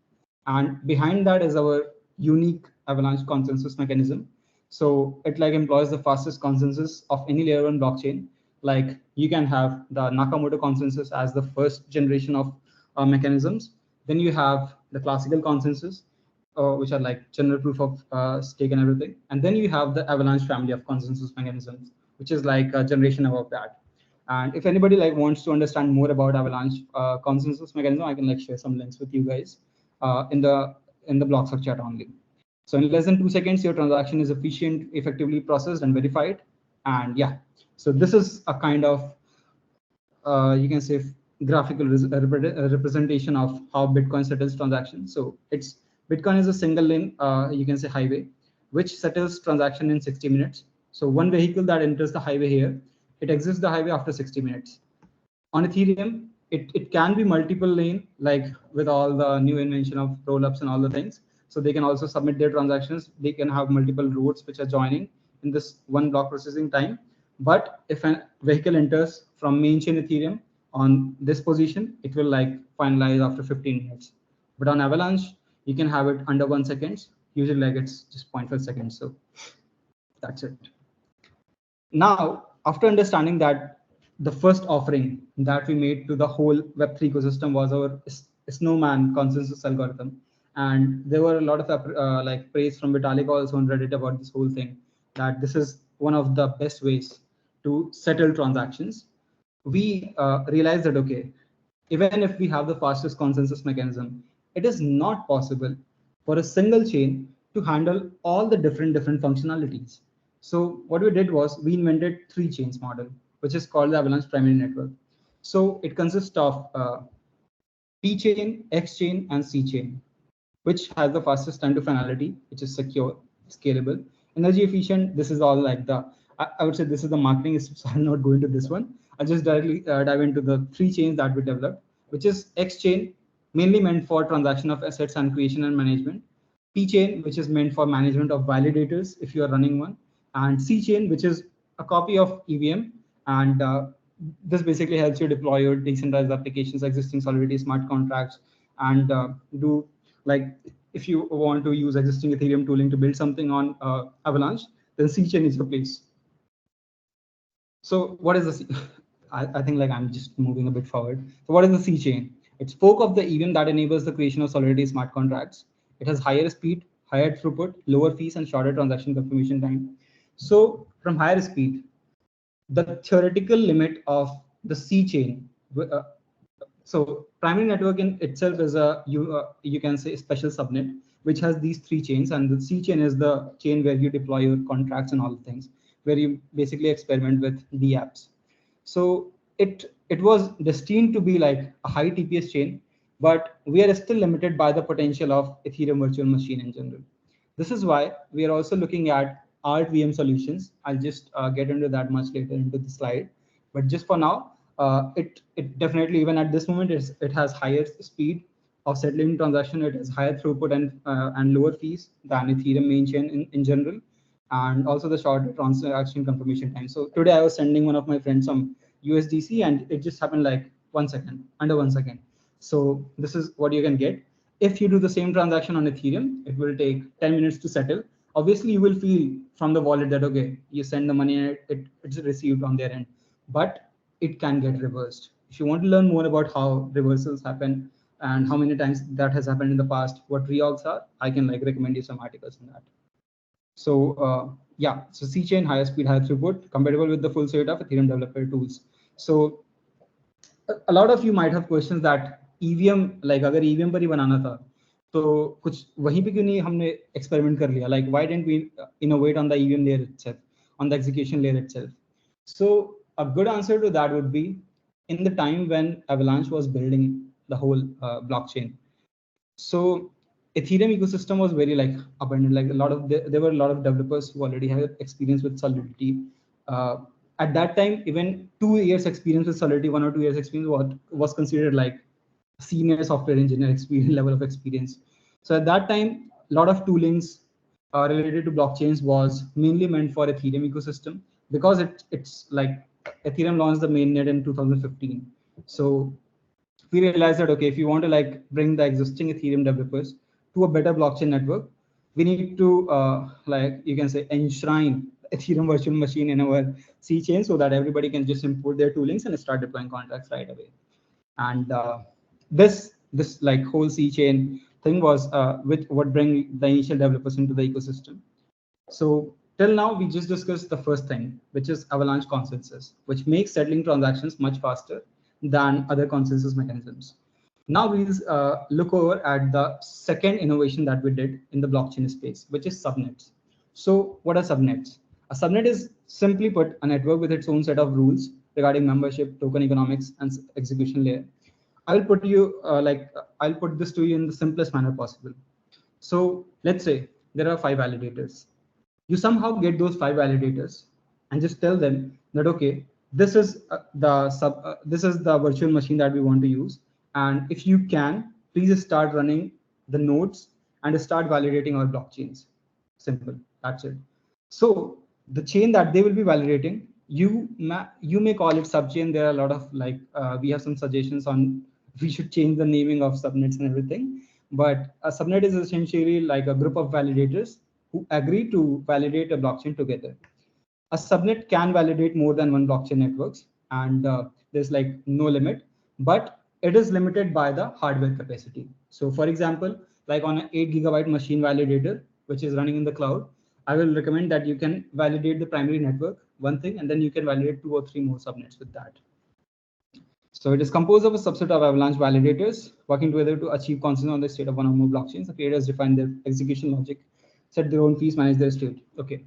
And behind that is our unique Avalanche consensus mechanism. So it like employs the fastest consensus of any layer one blockchain. Like you can have the Nakamoto consensus as the first generation of mechanisms. Then you have the classical consensus, which are like general proof of stake and everything. And then you have the Avalanche family of consensus mechanisms, which is like a generation above that. And if anybody like wants to understand more about Avalanche consensus mechanism, I can like share some links with you guys in the block chat only. So in less than 2 seconds, your transaction is efficient, effectively processed and verified. And yeah, so this is a kind of you can say graphical representation of how Bitcoin settles transactions. So it's Bitcoin is a single lane, you can say highway, which settles transaction in 60 minutes. So one vehicle that enters the highway here, it exits the highway after 60 minutes. On Ethereum, it can be multiple lane, like with all the new invention of rollups and all the things. So they can also submit their transactions. They can have multiple roads which are joining in this one block processing time. But if a vehicle enters from main chain Ethereum on this position, it will like finalize after 15 minutes. But on Avalanche, you can have it under 1 second. Usually like it's just 0.5 seconds. So that's it. Now, after understanding that the first offering that we made to the whole Web3 ecosystem was our snowman consensus algorithm, and there were a lot of like praise from Vitalik also on Reddit about this whole thing, that this is one of the best ways to settle transactions. We realized that okay, even if we have the fastest consensus mechanism, it is not possible for a single chain to handle all the different functionalities. So what we did was we invented three chains model, which is called the Avalanche primary network. So it consists of P chain, X chain, and C chain, which has the fastest time to finality, which is secure, scalable, energy efficient. This is all like I would say this is the marketing, so I'm not going to this one. I'll just directly dive into the three chains that we developed, which is X chain, mainly meant for transaction of assets and creation and management. P chain, which is meant for management of validators if you are running one, and C chain, which is a copy of EVM, and this basically helps you deploy your decentralized applications, existing Solidity smart contracts, and do like if you want to use existing Ethereum tooling to build something on Avalanche, then C chain is your place. So what is the C? I think like I'm just moving a bit forward. So what is the C chain? It's fork of the EVM that enables the creation of Solidity smart contracts. It has higher speed, higher throughput, lower fees, and shorter transaction confirmation time. So from higher speed, the theoretical limit of the C chain. So primary network in itself is you can say special subnet which has these three chains, and the C chain is the chain where you deploy your contracts and all the things, where you basically experiment with D apps. So it was destined to be like a high TPS chain, but we are still limited by the potential of Ethereum virtual machine in general. This is why we are also looking at Art VM solutions. I'll just get into that much later into the slide. But just for now, it definitely, even at this moment, it has higher speed of settling transaction. It has higher throughput and lower fees than Ethereum main chain in general, and also the shorter transaction confirmation time. So today I was sending one of my friends some USDC, and it just happened like 1 second, under 1 second. So this is what you can get. If you do the same transaction on Ethereum, it will take 10 minutes to settle. Obviously, you will feel from the wallet that, okay, you send the money and it's received on their end, but it can get reversed. If you want to learn more about how reversals happen and how many times that has happened in the past, what reorgs are, I can like recommend you some articles on that. So yeah, so C chain, higher speed, higher throughput, compatible with the full suite of Ethereum developer tools. So a lot of you might have questions that EVM, like अगर EVM पर ही बनाना था तो कुछ वहीं पे क्यों नहीं हमने experiment कर लिया, like why didn't we innovate on the EVM layer itself, on the execution layer itself? So a good answer to that would be, in the time when Avalanche was building the whole blockchain, so Ethereum ecosystem was very like abundant, like a lot of there were a lot of developers who already had experience with Solidity. uh, at that time, even 2 years experience with Solidity, 1 or 2 years experience was considered like senior software engineer experience level of experience. So at that time, a lot of toolings related to blockchains was mainly meant for Ethereum ecosystem, because it's like Ethereum launched the mainnet in 2015. So we realized that okay, if you want to like bring the existing Ethereum developers to a better blockchain network, we need to like you can say enshrine Ethereum virtual machine in our C chain so that everybody can just import their toolings and start deploying contracts right away. And this like whole C chain thing was with what bring the initial developers into the ecosystem. So Till now, we just discussed the first thing, which is Avalanche consensus, which makes settling transactions much faster than other consensus mechanisms. Now we'll look over at the second innovation that we did in the blockchain space, which is subnets. So what are subnets? A subnet is simply put a network with its own set of rules regarding membership, token economics, and execution layer. I'll put this to you in the simplest manner possible. So let's say there are 5 validators. You somehow get those 5 validators and just tell them that, okay, this is the virtual machine that we want to use, and if you can, please start running the nodes and start validating our blockchains. Simple, that's it. So the chain that they will be validating, you may call it subchain. There are a lot of we have some suggestions on we should change the naming of subnets and everything, but a subnet is essentially like a group of validators who agree to validate a blockchain together. A subnet can validate more than one blockchain networks, and there's like no limit, but it is limited by the hardware capacity. So for example, like on an 8 GB machine validator, which is running in the cloud, I will recommend that you can validate the primary network, one thing, and then you can validate 2 or 3 more subnets with that. So it is composed of a subset of Avalanche validators working together to achieve consensus on the state of one or more blockchains. The creators define their execution logic, set their own fees, manage their state. Okay.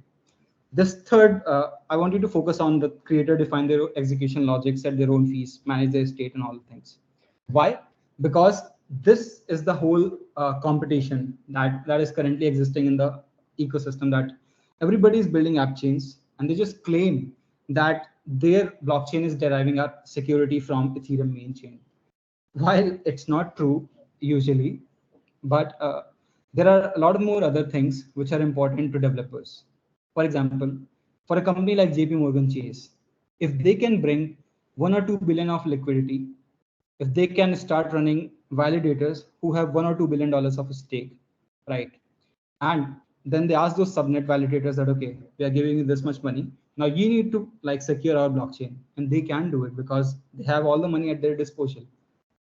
This third, I want you to focus on the creator define their execution logic, set their own fees, manage their state, and all the things. Why? Because this is the whole competition that is currently existing in the ecosystem, that everybody is building app chains and they just claim that their blockchain is deriving up security from Ethereum main chain. While it's not true usually, but there are a lot more other things which are important to developers. For example, for a company like JP Morgan Chase, if they can bring 1 or 2 billion of liquidity, if they can start running validators who have $1 or $2 billion of stake, right? And then they ask those subnet validators that, okay, we are giving you this much money. Now you need to like secure our blockchain, and they can do it because they have all the money at their disposal.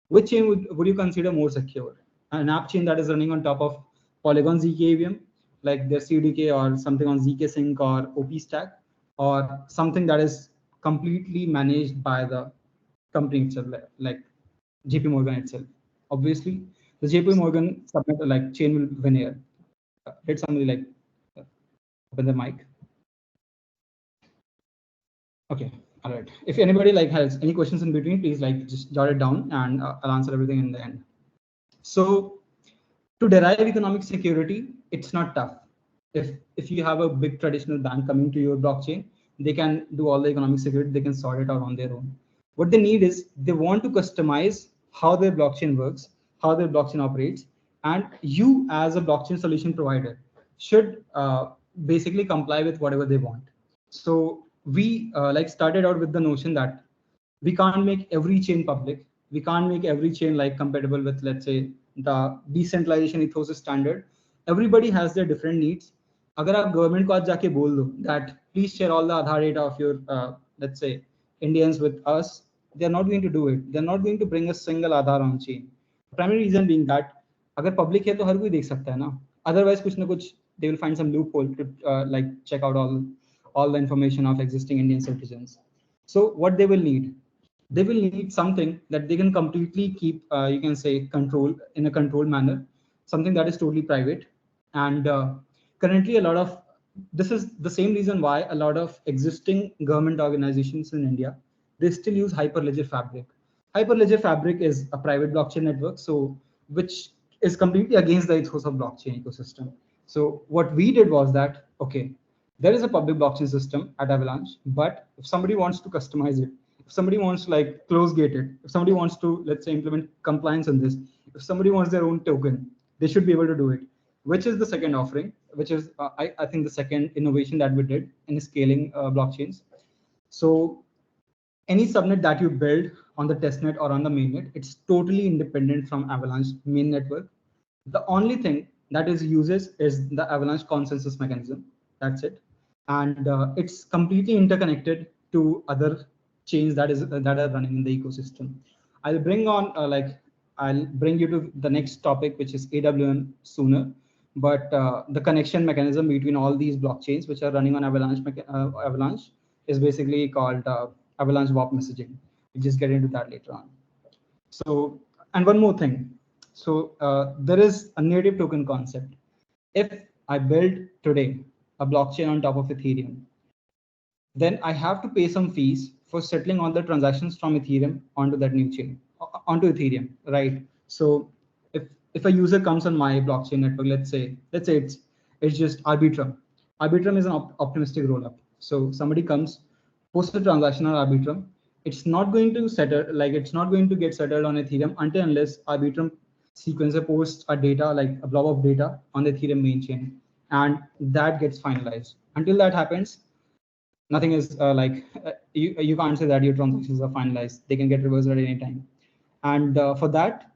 Which chain would you consider more secure? An app chain that is running on top of Polygon ZK EVM, like their CDK, or something on ZK Sync or OP Stack, or something that is completely managed by the company itself, like JP Morgan itself. Obviously, the JP Morgan subnet like chain will win here. Did somebody like open the mic? Okay, all right. If anybody like has any questions in between, please like just jot it down, and I'll answer everything in the end. So to derive economic security, it's not tough. If you have a big traditional bank coming to your blockchain, they can do all the economic security. They can sort it out on their own. What they need is they want to customize how their blockchain works, how their blockchain operates, and you as a blockchain solution provider should basically comply with whatever they want. So we like started out with the notion that we can't make every chain public. We can't make every chain like compatible with, let's say, the decentralization ethos standard. Everybody has their different needs. अगर आप government को आज जाके बोल दो that please share all the Aadhaar data of your let's say Indians with us, they're not going to do it. They're not going to bring a single Aadhaar on chain. Primary reason being that अगर public है तो हर कोई देख सकता है ना. Otherwise कुछ ना कुछ they will find some loophole to like check out all the information of existing Indian citizens. So what they will need, they will need something that they can completely keep, you can say, control in a controlled manner, something that is totally private. And currently a lot of this is the same reason why a lot of existing government organizations in India, they still use Hyperledger Fabric. Hyperledger Fabric is a private blockchain network, so which is completely against the ethos of blockchain ecosystem. So what we did was that, okay, there is a public blockchain system at Avalanche, but if somebody wants to customize it, if somebody wants to like close gate it, if somebody wants to, let's say, implement compliance on this, if somebody wants their own token, they should be able to do it, which is the second offering, which is I think the second innovation that we did in scaling blockchains. So any subnet that you build on the testnet or on the mainnet, it's totally independent from Avalanche main network. The only thing that is uses is the Avalanche consensus mechanism. That's it, and it's completely interconnected to other chains that are running in the ecosystem. I'll bring you to the next topic, which is AWM sooner. but the connection mechanism between all these blockchains which are running on Avalanche is basically called Avalanche warp messaging. We'll just get into that later on. So, and one more thing. So there is a native token concept. If I build today a blockchain on top of Ethereum, then I have to pay some fees for settling all the transactions from Ethereum onto that new chain, onto Ethereum, right? So if a user comes on my blockchain network, let's say it's just Arbitrum. Arbitrum is an optimistic rollup. So somebody comes, posts a transaction on Arbitrum. It's not going to settle, like it's not going to get settled on Ethereum until unless Arbitrum sequencer posts a data, like a blob of data on the Ethereum main chain, and that gets finalized. Until that happens, nothing is you can't say that your transactions are finalized. They can get reversed at any time, and for that,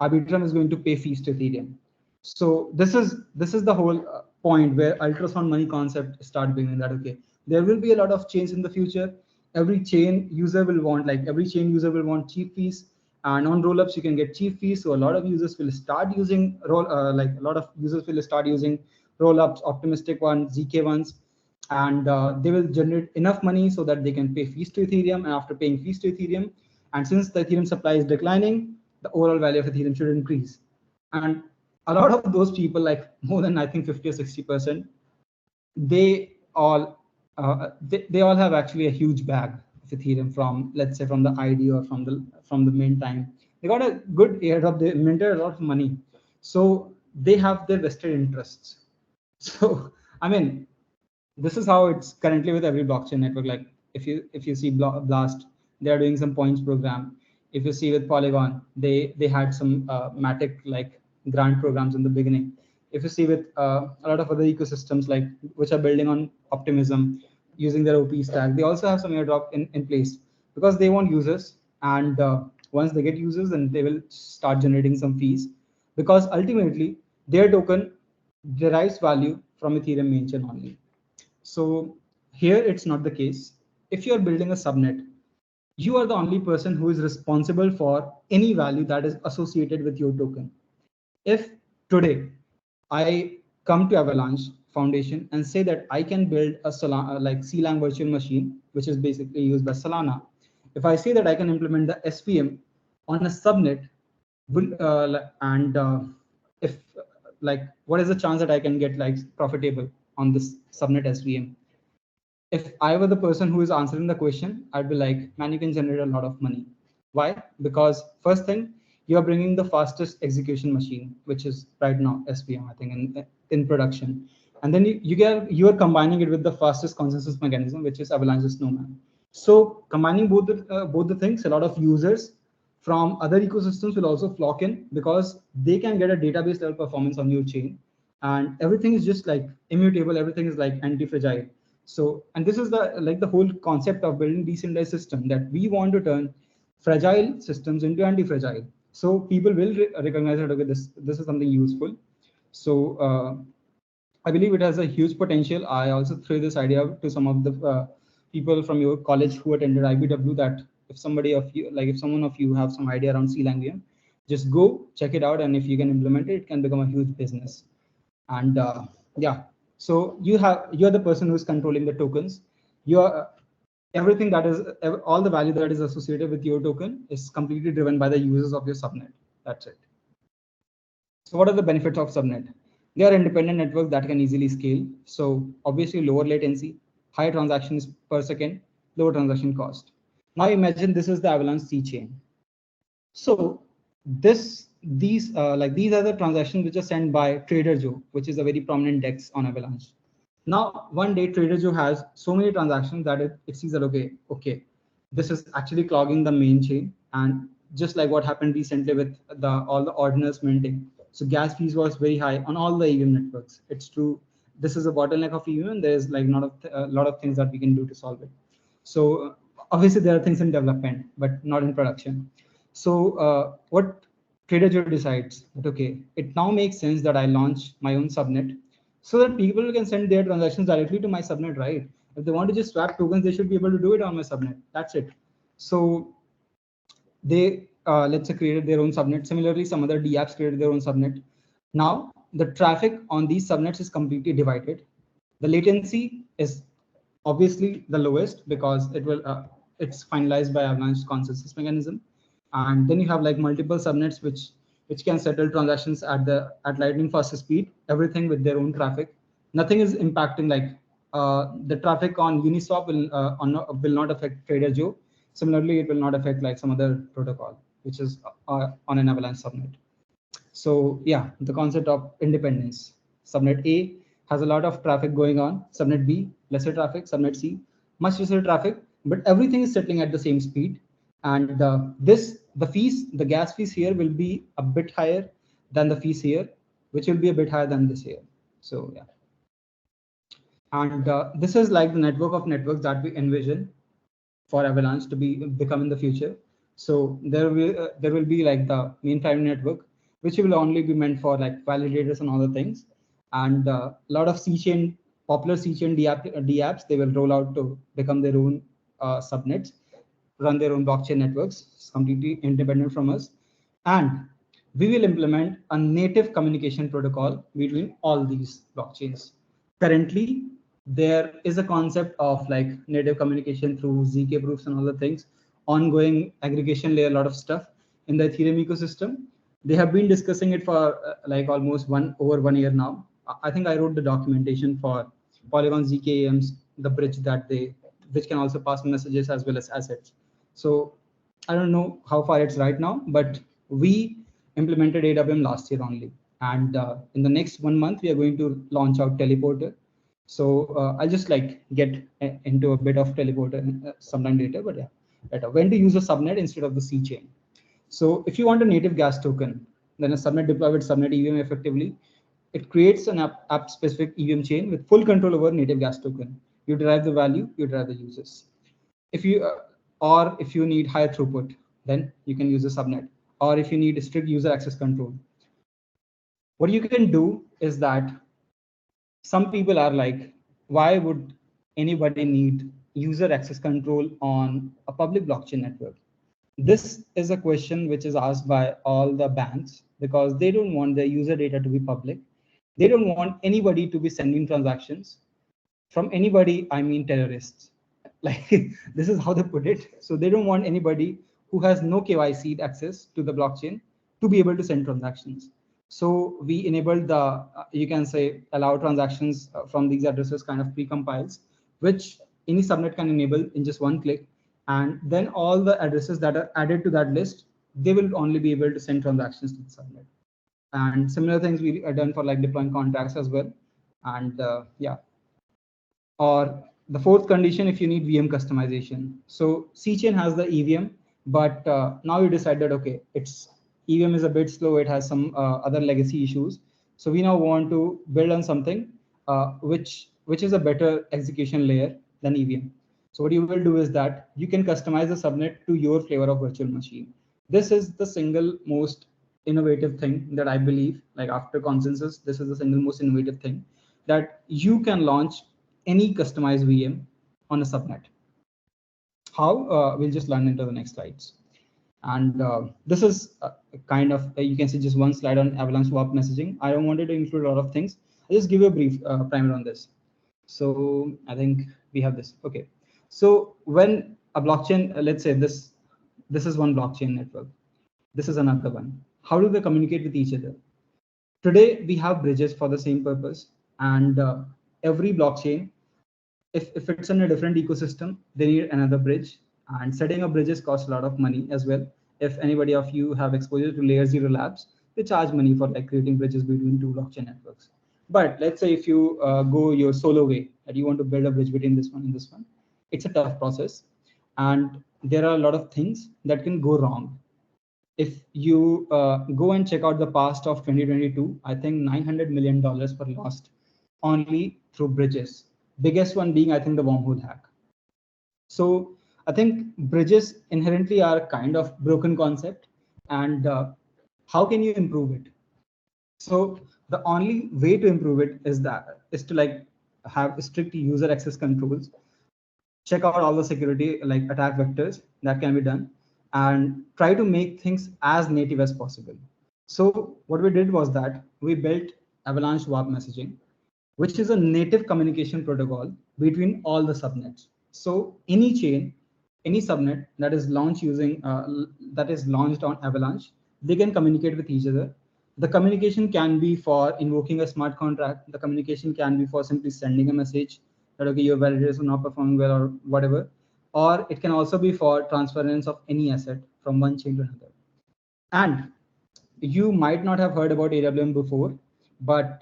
Arbitrum is going to pay fees to Ethereum. So this is the whole point where ultrasound money concept start beginning. That okay, there will be a lot of chains in the future. Every chain user will want cheap fees, and on rollups you can get cheap fees. So a lot of users will start using a lot of users will start using rollups, optimistic ones, ZK ones, and they will generate enough money so that they can pay fees to Ethereum. And after paying fees to Ethereum, and since the Ethereum supply is declining, the overall value of Ethereum should increase. And a lot of those people, like more than I think 50 or 60%, they all they all have actually a huge bag of Ethereum from, let's say, from the ID or from the mint time. They got a good airdrop. They minted a lot of money, so they have their vested interests. So I mean, this is how it's currently with every blockchain network. Like if you see Blast, they are doing some points program. If you see with Polygon, they had some Matic like grant programs in the beginning. If you see with a lot of other ecosystems like which are building on optimism using their OP stack, they also have some airdrop in place because they want users. And once they get users, then they will start generating some fees, because ultimately their token derives value from Ethereum main chain only. So here it's not the case. If you're building a subnet, you are the only person who is responsible for any value that is associated with your token. If today I come to Avalanche Foundation and say that I can build a Solana, like CLang virtual machine, which is basically used by Solana, if I say that I can implement the SVM on a subnet, and if like what is the chance that I can get like profitable on this subnet SVM? If I were the person who is answering the question, I'd be like, man, you can generate a lot of money. Why? Because first thing, you're bringing the fastest execution machine, which is right now SVM, I think, in production. And then you are combining it with the fastest consensus mechanism, which is Avalanche Snowman. So combining both the things, a lot of users from other ecosystems will also flock in because they can get a database level performance on your chain, and everything is just like immutable. Everything is like anti-fragile. So, and this is the whole concept of building decentralized system, that we want to turn fragile systems into anti-fragile. So people will recognize that okay, this is something useful. So I believe it has a huge potential. I also threw this idea to some of the people from your college who attended IBW, that if someone of you have some idea around CLang, just go check it out, and if you can implement it, it can become a huge business. And yeah, so you're the person who's controlling the tokens. You're everything that is all the value that is associated with your token is completely driven by the users of your subnet. That's it. So what are the benefits of subnet? They are independent networks that can easily scale. So obviously lower latency, higher transactions per second, lower transaction cost. Now imagine this is the Avalanche C chain. So these are the transactions which are sent by Trader Joe, which is a very prominent DEX on Avalanche. Now one day Trader Joe has so many transactions that it sees that okay, this is actually clogging the main chain, and just like what happened recently with all the ordinals minting. So gas fees was very high on all the EVM networks. It's true. This is a bottleneck of EVM. There's like a lot of things that we can do to solve it. So obviously there are things in development, but not in production. So what Trader Joe decides that okay, it now makes sense that I launch my own subnet so that people can send their transactions directly to my subnet, right? If they want to just swap tokens, they should be able to do it on my subnet. That's it. So they let's say created their own subnet. Similarly, some other DApps created their own subnet. Now the traffic on these subnets is completely divided. The latency is obviously the lowest because it's finalized by Avalanche consensus mechanism, and then you have like multiple subnets which can settle transactions at lightning fast speed, everything with their own traffic. Nothing is impacting like the traffic on Uniswap will not affect Trader Joe. Similarly, it will not affect like some other protocol which is on an Avalanche subnet. So yeah, the concept of independence. Subnet A has a lot of traffic going on. Subnet B, lesser traffic. Subnet C, much lesser traffic, but everything is settling at the same speed. And the gas fees here will be a bit higher than the fees here, which will be a bit higher than this here. So yeah, and this is like the network of networks that we envision for Avalanche to become in the future. So there will be like the mainframe network, which will only be meant for like validators and other things, and a lot of popular C-chain DApps, they will roll out to become their own subnets, run their own blockchain networks, it's completely independent from us, and we will implement a native communication protocol between all these blockchains. Currently, there is a concept of like native communication through ZK proofs and other things, ongoing aggregation layer, a lot of stuff in the Ethereum ecosystem. They have been discussing it for like almost over 1 year now. I think I wrote the documentation for Polygon ZKAMs, the bridge which can also pass messages as well as assets. So I don't know how far it's right now, but we implemented AWM last year only. And in the next 1 month, we are going to launch out Teleporter. So I'll just like get into a bit of Teleporter sometime later, but yeah, better. When to use a subnet instead of the C chain. So if you want a native gas token, then a subnet deploy with subnet EVM effectively. It creates an app-specific EVM chain with full control over native gas token. You derive the value, you derive the uses. If you or if you need higher throughput, then you can use a subnet. Or if you need strict user access control, what you can do is that some people are like, why would anybody need user access control on a public blockchain network? This is a question which is asked by all the banks because they don't want their user data to be public. They don't want anybody to be sending transactions. From anybody, I mean terrorists. Like this is how they put it. So they don't want anybody who has no KYC access to the blockchain to be able to send transactions. So we enabled you can say, allow transactions from these addresses kind of pre-compiles, which any subnet can enable in just one click. And then all the addresses that are added to that list, they will only be able to send transactions to the subnet. And similar things we are done for like deploying contracts as well. And yeah, or the fourth condition, if you need VM customization. So C-chain has the EVM, but now you decide that, okay, its EVM is a bit slow. It has some other legacy issues. So we now want to build on something which is a better execution layer than EVM. So what you will do is that you can customize the subnet to your flavor of virtual machine. This is the single most innovative thing that I believe, like after consensus, this is the single most innovative thing that you can launch any customized VM on a subnet. How? We'll just learn into the next slides. And this is kind of, you can see just one slide on Avalanche swap messaging. I don't want to include a lot of things. I'll just give you a brief primer on this. So I think we have this. Okay. So when a blockchain, let's say this is one blockchain network. This is another one. How do they communicate with each other? Today, we have bridges for the same purpose. And every blockchain, if it's in a different ecosystem, they need another bridge. And setting up bridges costs a lot of money as well. If anybody of you have exposure to Layer Zero Labs, they charge money for like creating bridges between two blockchain networks. But let's say if you go your solo way, that you want to build a bridge between this one and this one, it's a tough process. And there are a lot of things that can go wrong. If you go and check out the past of 2022, I think $900 million were lost only through bridges. Biggest one being, I think, the wormhole hack. So I think bridges inherently are kind of broken concept. And how can you improve it? So the only way to improve it is to like have strict user access controls, check out all the security like attack vectors that can be done, and try to make things as native as possible. So what we did was that we built Avalanche WAP messaging, which is a native communication protocol between all the subnets. So any chain, any subnet that is launched using that is launched on Avalanche, they can communicate with each other. The communication can be for invoking a smart contract. The communication can be for simply sending a message that okay, your validators are not performing well or whatever. Or it can also be for transference of any asset from one chain to another. And you might not have heard about AWM before, but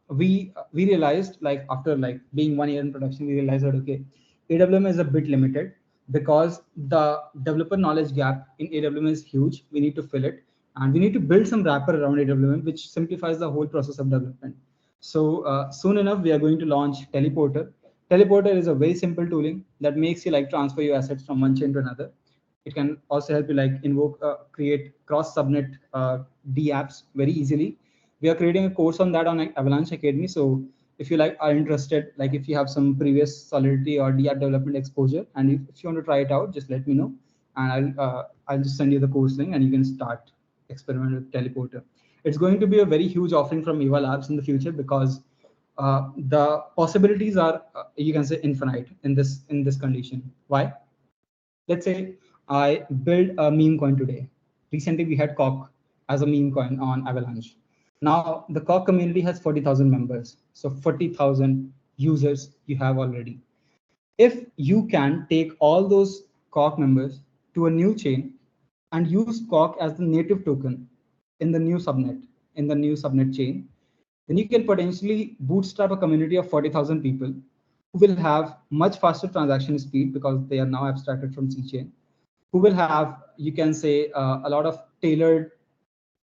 we realized like after like being 1 year in production, we realized that okay, AWM is a bit limited because the developer knowledge gap in AWM is huge. We need to fill it, and we need to build some wrapper around AWM, which simplifies the whole process of development. So soon enough, we are going to launch Teleporter. Teleporter is a very simple tooling that makes you like transfer your assets from one chain to another. It can also help you like invoke, create cross subnet D apps very easily. We are creating a course on that on Avalanche Academy. So if you like are interested, like if you have some previous Solidity or D app development exposure, and if you want to try it out, just let me know, and I'll just send you the course link, and you can start experiment with Teleporter. It's going to be a very huge offering from Eva Labs in the future because the possibilities are you can say infinite in this condition. Why? Let's say I build a meme coin today. Recently, we had Cock as a meme coin on Avalanche. Now, the Cock community has 40,000 members. So 40,000 users you have already. If you can take all those Cock members to a new chain and use Cock as the native token in the new subnet, chain, then you can potentially bootstrap a community of 40,000 people who will have much faster transaction speed because they are now abstracted from C chain, who will have, you can say, a lot of tailored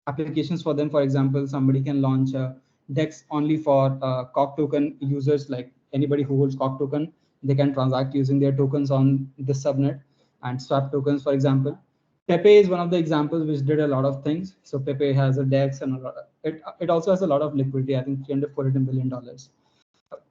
applications for them. For example, somebody can launch a DEX only for Cock token users, like anybody who holds Cock token, they can transact using their tokens on this subnet and swap tokens, for example. Pepe is one of the examples which did a lot of things. So Pepe has a DEX and it also has a lot of liquidity, I think $340 million,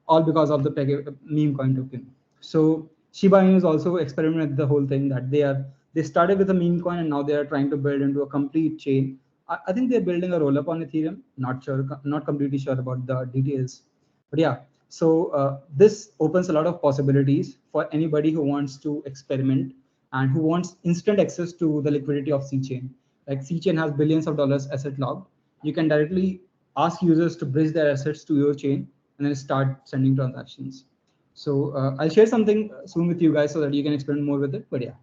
all because of the meme coin token. So Shiba Inu is also experimenting with the whole thing that they started with a meme coin and now they are trying to build into a complete chain. I think they're building a roll up on Ethereum. Not sure, not completely sure about the details, but yeah. So this opens a lot of possibilities for anybody who wants to experiment and who wants instant access to the liquidity of C chain. Like C chain has billions of dollars asset logged. You can directly ask users to bridge their assets to your chain and then start sending transactions. So I'll share something soon with you guys so that you can experiment more with it. But yeah,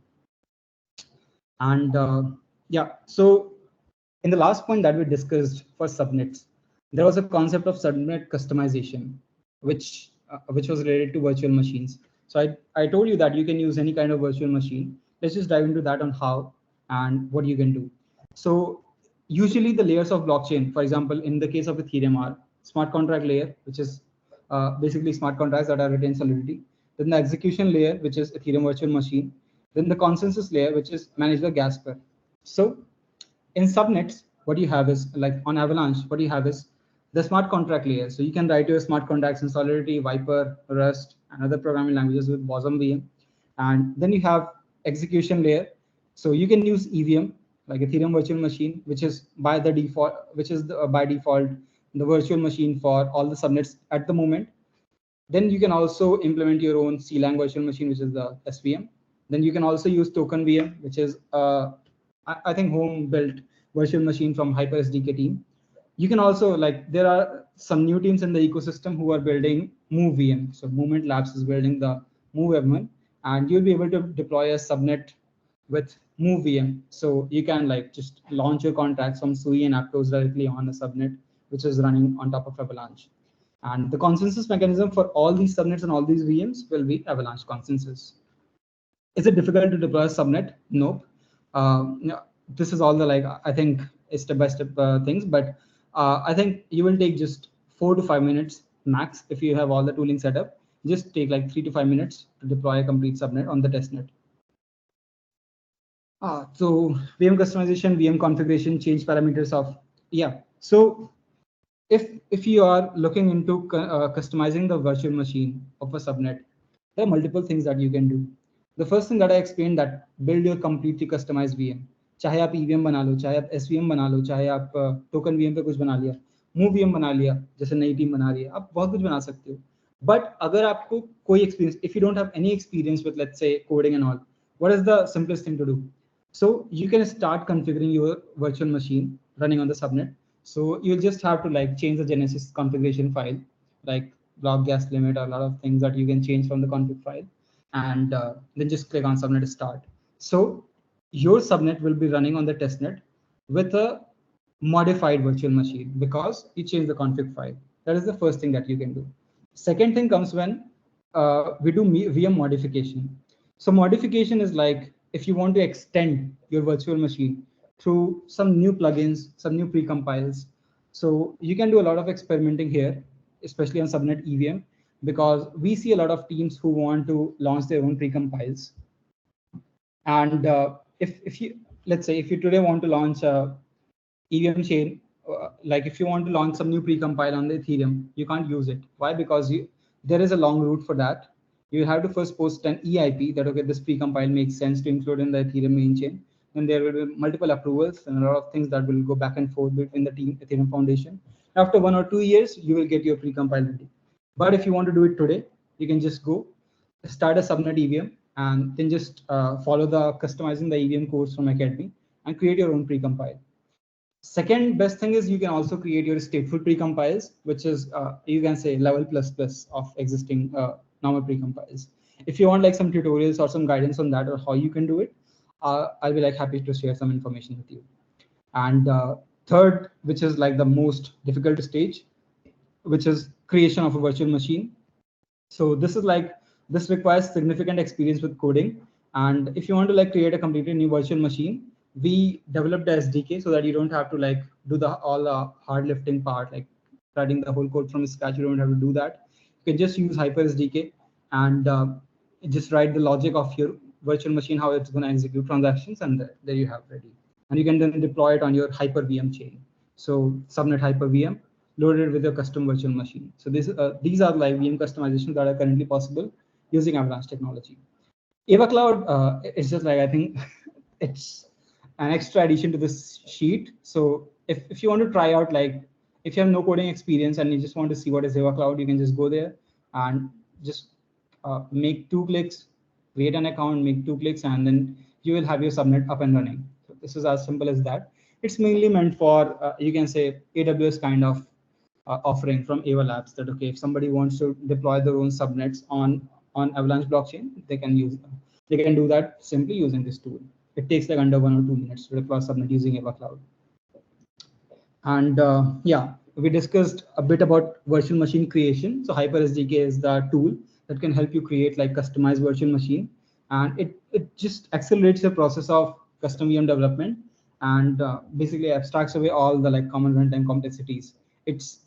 and yeah, so in the last point that we discussed for subnets, there was a concept of subnet customization, which was related to virtual machines. So I told you that you can use any kind of virtual machine. Let's just dive into that on how and what you can do. So usually the layers of blockchain, for example, in the case of Ethereum, are smart contract layer, which is basically smart contracts that are written in Solidity. Then the execution layer, which is Ethereum virtual machine. Then the consensus layer, which is managed by Gasper. So in subnets, what you have is like on Avalanche, what you have is the smart contract layer. So you can write your smart contracts in Solidity, Viper, Rust, and other programming languages with Bosom VM. And then you have execution layer. So you can use EVM, like Ethereum virtual machine, which is by the default, by default the virtual machine for all the subnets at the moment. Then you can also implement your own CLang virtual machine, which is the SVM. Then you can also use token VM, which is I think home built virtual machine from Hyper SDK team. You can also like there are some new teams in the ecosystem who are building Move VM. So Movement Labs is building the Move VM, and you'll be able to deploy a subnet with Move VM. So you can like just launch your contracts from Sui and Aptos directly on a subnet, which is running on top of Avalanche. And the consensus mechanism for all these subnets and all these VMs will be Avalanche consensus. Is it difficult to deploy a subnet? Nope. Yeah, this is all the like I think step-by-step things, but I think you will take just 4 to 5 minutes max if you have all the tooling set up. Just take like 3 to 5 minutes to deploy a complete subnet on the testnet. So VM customization, VM configuration, change parameters of yeah. So if you are looking into customizing the virtual machine of a subnet, there are multiple things that you can do. The first thing that I explained, that build your completely customized VM. चाहे आप EVM बना लो, चाहे आप SVM बना लो, चाहे आप token VM पे कुछ बना लिया. मूव वीएम बना लिया, जैसे नई टीम बना रही है, आप बहुत कुछ बना सकते हो. बट अगर आपको कोई experience, if you don't have any experience with let's say coding and all, what is the simplest thing to do? So you can start configuring your virtual machine running on the subnet. So you'll just have to like change the Genesis configuration file, like block gas limit or a lot of things that you can change from the config file, and then just click on subnet start. So your subnet will be running on the testnet with a modified virtual machine because you change the config file. That is the first thing that you can do. Second thing comes when we do VM modification. So modification is like if you want to extend your virtual machine through some new plugins, some new precompiles. So you can do a lot of experimenting here, especially on subnet EVM, because we see a lot of teams who want to launch their own precompiles. And if you, let's say if you today want to launch a EVM chain, like if you want to launch some new precompile on the Ethereum, you can't use it. Why? Because there is a long route for that. You have to first post an EIP that, okay, this precompile makes sense to include in the Ethereum main chain. Then there will be multiple approvals and a lot of things that will go back and forth between the team Ethereum Foundation. After 1 or 2 years, you will get your precompile ready. But if you want to do it today, you can just go start a subnet EVM and then just follow the customizing the EVM course from Academy and create your own precompile. Second best thing is you can also create your stateful precompiles, which is you can say level plus plus of existing normal precompiles. If you want like some tutorials or some guidance on that or how you can do it, I'll be like happy to share some information with you. And third, which is like the most difficult stage, which is creation of a virtual machine. So this is like, this requires significant experience with coding. And if you want to like create a completely new virtual machine, we developed the SDK so that you don't have to like do the all the hard lifting part, like writing the whole code from scratch. You don't have to do that. You can just use Hyper SDK and just write the logic of your virtual machine, how it's going to execute transactions, and there you have ready. And you can then deploy it on your Hyper VM chain. So subnet Hyper VM loaded with your custom virtual machine. So these are like VM customizations that are currently possible using Avalanche technology. Ava Cloud is just like, I think it's an extra addition to this sheet. So if you want to try out, like if you have no coding experience and you just want to see what is Ava Cloud, you can just go there and just make 2 clicks, create an account, make 2 clicks, and then you will have your subnet up and running. So this is as simple as that. It's mainly meant for, you can say, AWS kind of offering from Ava Labs, that okay, if somebody wants to deploy their own subnets on Avalanche blockchain, they can use them. They can do that simply using this tool. It takes like under 1 or 2 minutes to deploy subnet using Ava Cloud. And yeah, we discussed a bit about virtual machine creation. So Hyper SDK is the tool that can help you create like customized virtual machine, and it just accelerates the process of custom VM development and basically abstracts away all the like common runtime complexities. It's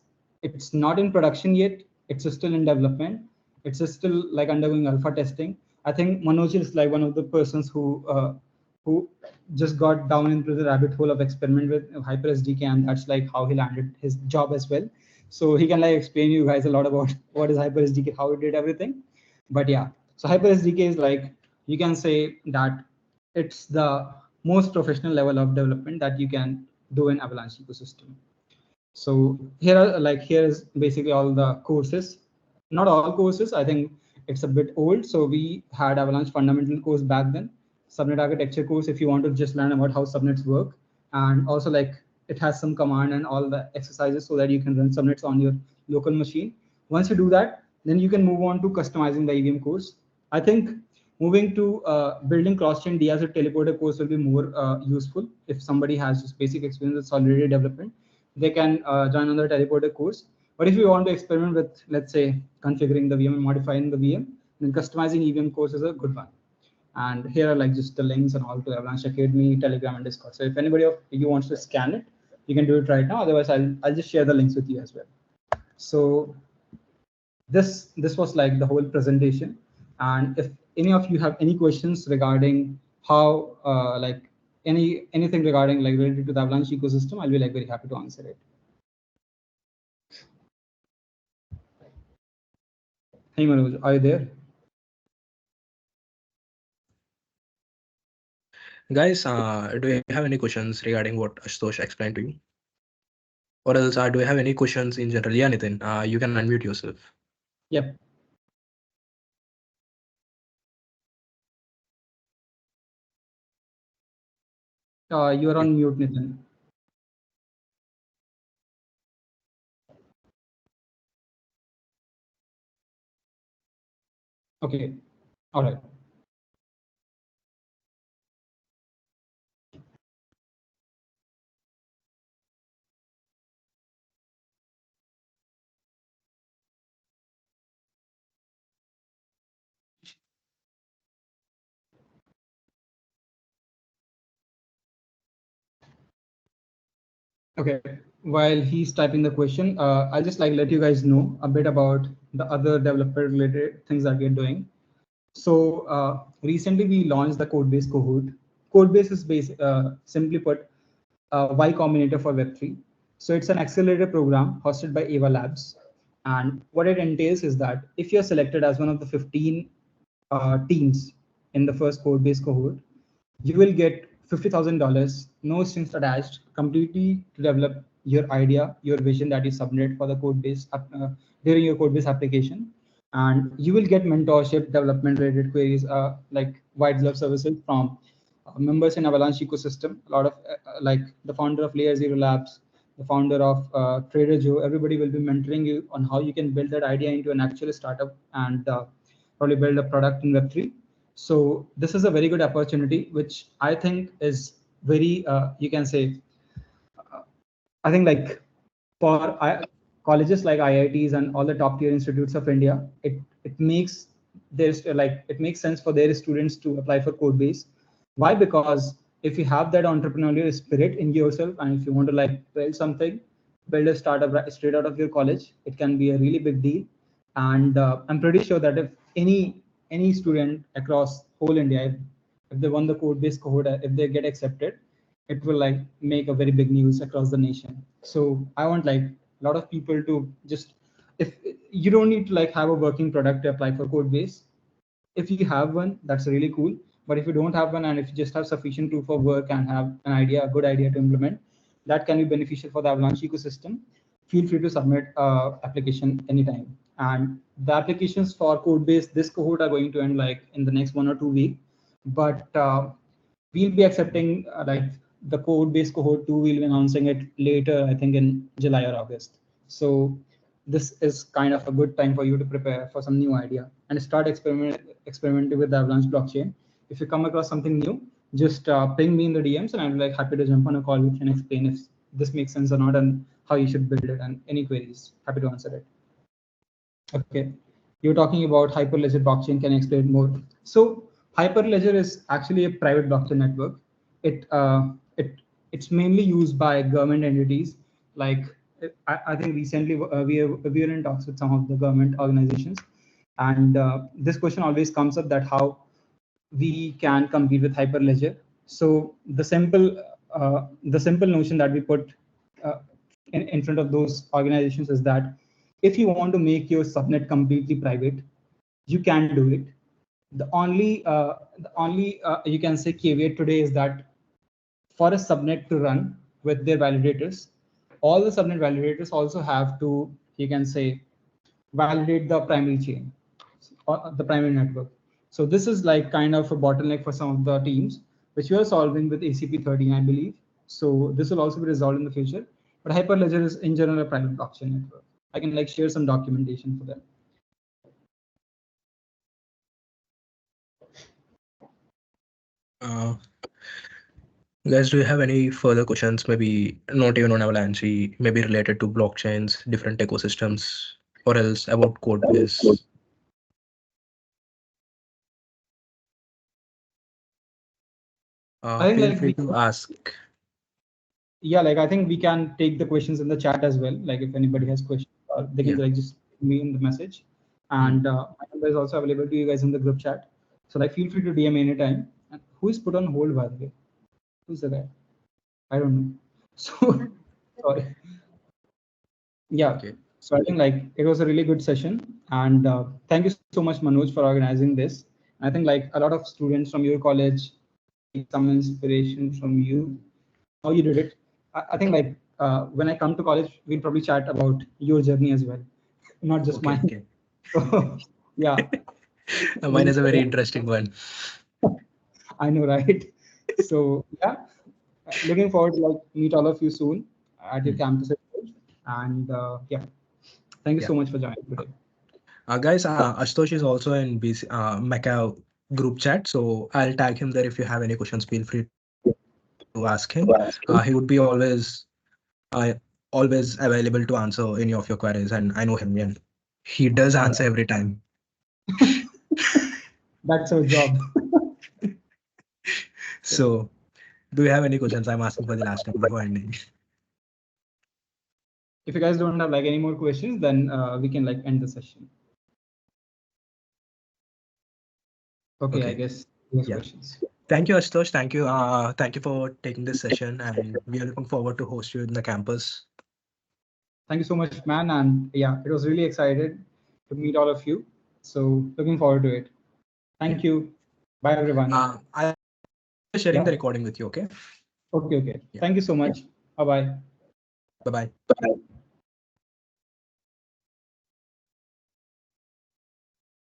not in production yet. It's still in development. It's still like undergoing alpha testing. I think Manoj is like one of the persons who just got down into the rabbit hole of experiment with Hyper SDK, and that's like how he landed his job as well. So he can like explain you guys a lot about what is Hyper SDK, how it did everything. But yeah, so Hyper SDK is like, you can say that it's the most professional level of development that you can do in Avalanche ecosystem. So here is basically all the courses. Not all courses. I think it's a bit old. So we had Avalanche fundamental course back then, subnet architecture course if you want to just learn about how subnets work, and also like it has some command and all the exercises so that you can run subnets on your local machine. Once you do that, then you can move on to customizing the EVM course. I think moving to building cross-chain DAs with teleporter course will be more useful if somebody has just basic experience with solidity development. They can join on the teleporter course. But if you want to experiment with, let's say, configuring the VM and modifying the VM, then customizing EVM course is a good one. And here are like just the links and all to Avalanche Academy, Telegram, and Discord. So if anybody of you wants to scan it, you can do it right now. Otherwise, I'll just share the links with you as well. So this was like the whole presentation. And if any of you have any questions regarding how like anything regarding like related to the Avalanche ecosystem, I'll be like very happy to answer it. Hey Manoj, are you there? Guys, do you have any questions regarding what Ashutosh explained to you? Or else, do you have any questions in general? Yeah, Nitin, you can unmute yourself. Yep. You are on mute, Nitin. Okay. All right. Okay. While he's typing the question, I'll just like let you guys know a bit about the other developer related things that we're doing. So recently we launched the Codebase cohort. Codebase is simply put Y Combinator for Web3. So it's an accelerator program hosted by Ava Labs. And what it entails is that if you're selected as one of the 15 teams in the first Codebase cohort, you will get $50,000, no strings attached, completely to develop your idea, your vision that you submit for the during your code base application. And you will get mentorship, development related queries, like white glove services from members in Avalanche ecosystem. A lot of like the founder of Layer Zero Labs, the founder of Trader Joe, everybody will be mentoring you on how you can build that idea into an actual startup and probably build a product in Web3. So this is a very good opportunity, which I think is very, you can say, I think like for colleges like IITs and all the top tier institutes of India, it makes there's like it makes sense for their students to apply for Codebase. Why? Because if you have that entrepreneurial spirit in yourself, and if you want to like build something, build a startup straight out of your college, it can be a really big deal. And I'm pretty sure that if any student across whole India, if they won the Codebase cohort, if they get accepted, it will like make a very big news across the nation. So I want like a lot of people to just, if you don't need to like have a working product to apply for Codebase. If you have one, that's really cool. But if you don't have one, and if you just have sufficient proof of work and have an idea, a good idea to implement, that can be beneficial for the Avalanche ecosystem. Feel free to submit application anytime. And the applications for Codebase this cohort are going to end like in the next 1 or 2 weeks. But we'll be accepting like the Codebase cohort 2. We'll be announcing it later, I think in July or August. So this is kind of a good time for you to prepare for some new idea and start experimenting with the Avalanche blockchain. If you come across something new, just ping me in the DMs, and I'm like happy to jump on a call with you and explain if this makes sense or not and how you should build it, and any queries. Happy to answer it. Okay, you're talking about Hyperledger blockchain. Can you explain more? So Hyperledger is actually a private blockchain network. It it's mainly used by government entities. Like I think recently we are in talks with some of the government organizations, and this question always comes up that how we can compete with Hyperledger. So the simple notion that we put uh, in front of those organizations is that if you want to make your subnet completely private, you can do it. The only you can say caveat today is that for a subnet to run with their validators, all the subnet validators also have to, you can say, validate the primary chain or the primary network. So this is like kind of a bottleneck for some of the teams, which we are solving with ACP 13, I believe. So this will also be resolved in the future. But Hyperledger is in general a private blockchain network. I can like share some documentation for them. Uh, Guys, do you have any further questions? Maybe not even on Avalanche, maybe related to blockchains, different ecosystems, or else about code base. I think Feel like free to ask. yeah, like I think we can take the questions in the chat as well. Like if anybody has questions, they can Yeah. like just me in the message, Hmm. and my number is also available to you guys in the group chat. So like feel free to DM anytime. And who is put on hold by the way? Who's the guy? I don't know. So sorry. Yeah. Okay. So I think like it was a really good session, and thank you so much, Manoj, for organizing this. I think like a lot of students from your college take some inspiration from you, how you did it. I think like when I come to college, we'll probably chat about your journey as well, not just Okay, mine. okay. So, yeah, Mine looking is a very forward. interesting one. I know, right? So, yeah, looking forward to like meet all of you soon at your Hmm. campus as well. And yeah, thank you Yeah. so much for joining today. Guys, Ashutosh is also in Macaw group chat, so I'll tag him there. If you have any questions, feel free to ask him. He would be uh, always available to answer any of your queries, and I know him, and he does All answer right. every time. That's our job. So, do you have any questions? I'm asking for the last time before ending. If you guys don't have like any more questions, then we can like end the session. Okay, I Okay. guess those Yeah. questions. Thank you, Ashutosh. Thank you. Thank you for taking this session, and we are looking forward to host you in the campus. Thank you so much, man. And yeah, it was really excited to meet all of you. So looking forward to it. Yeah. Thank you. Bye, everyone. I'll be sharing the Yeah. recording with you. Okay. Okay. Okay. Yeah. Thank you so much. Bye bye. Bye bye.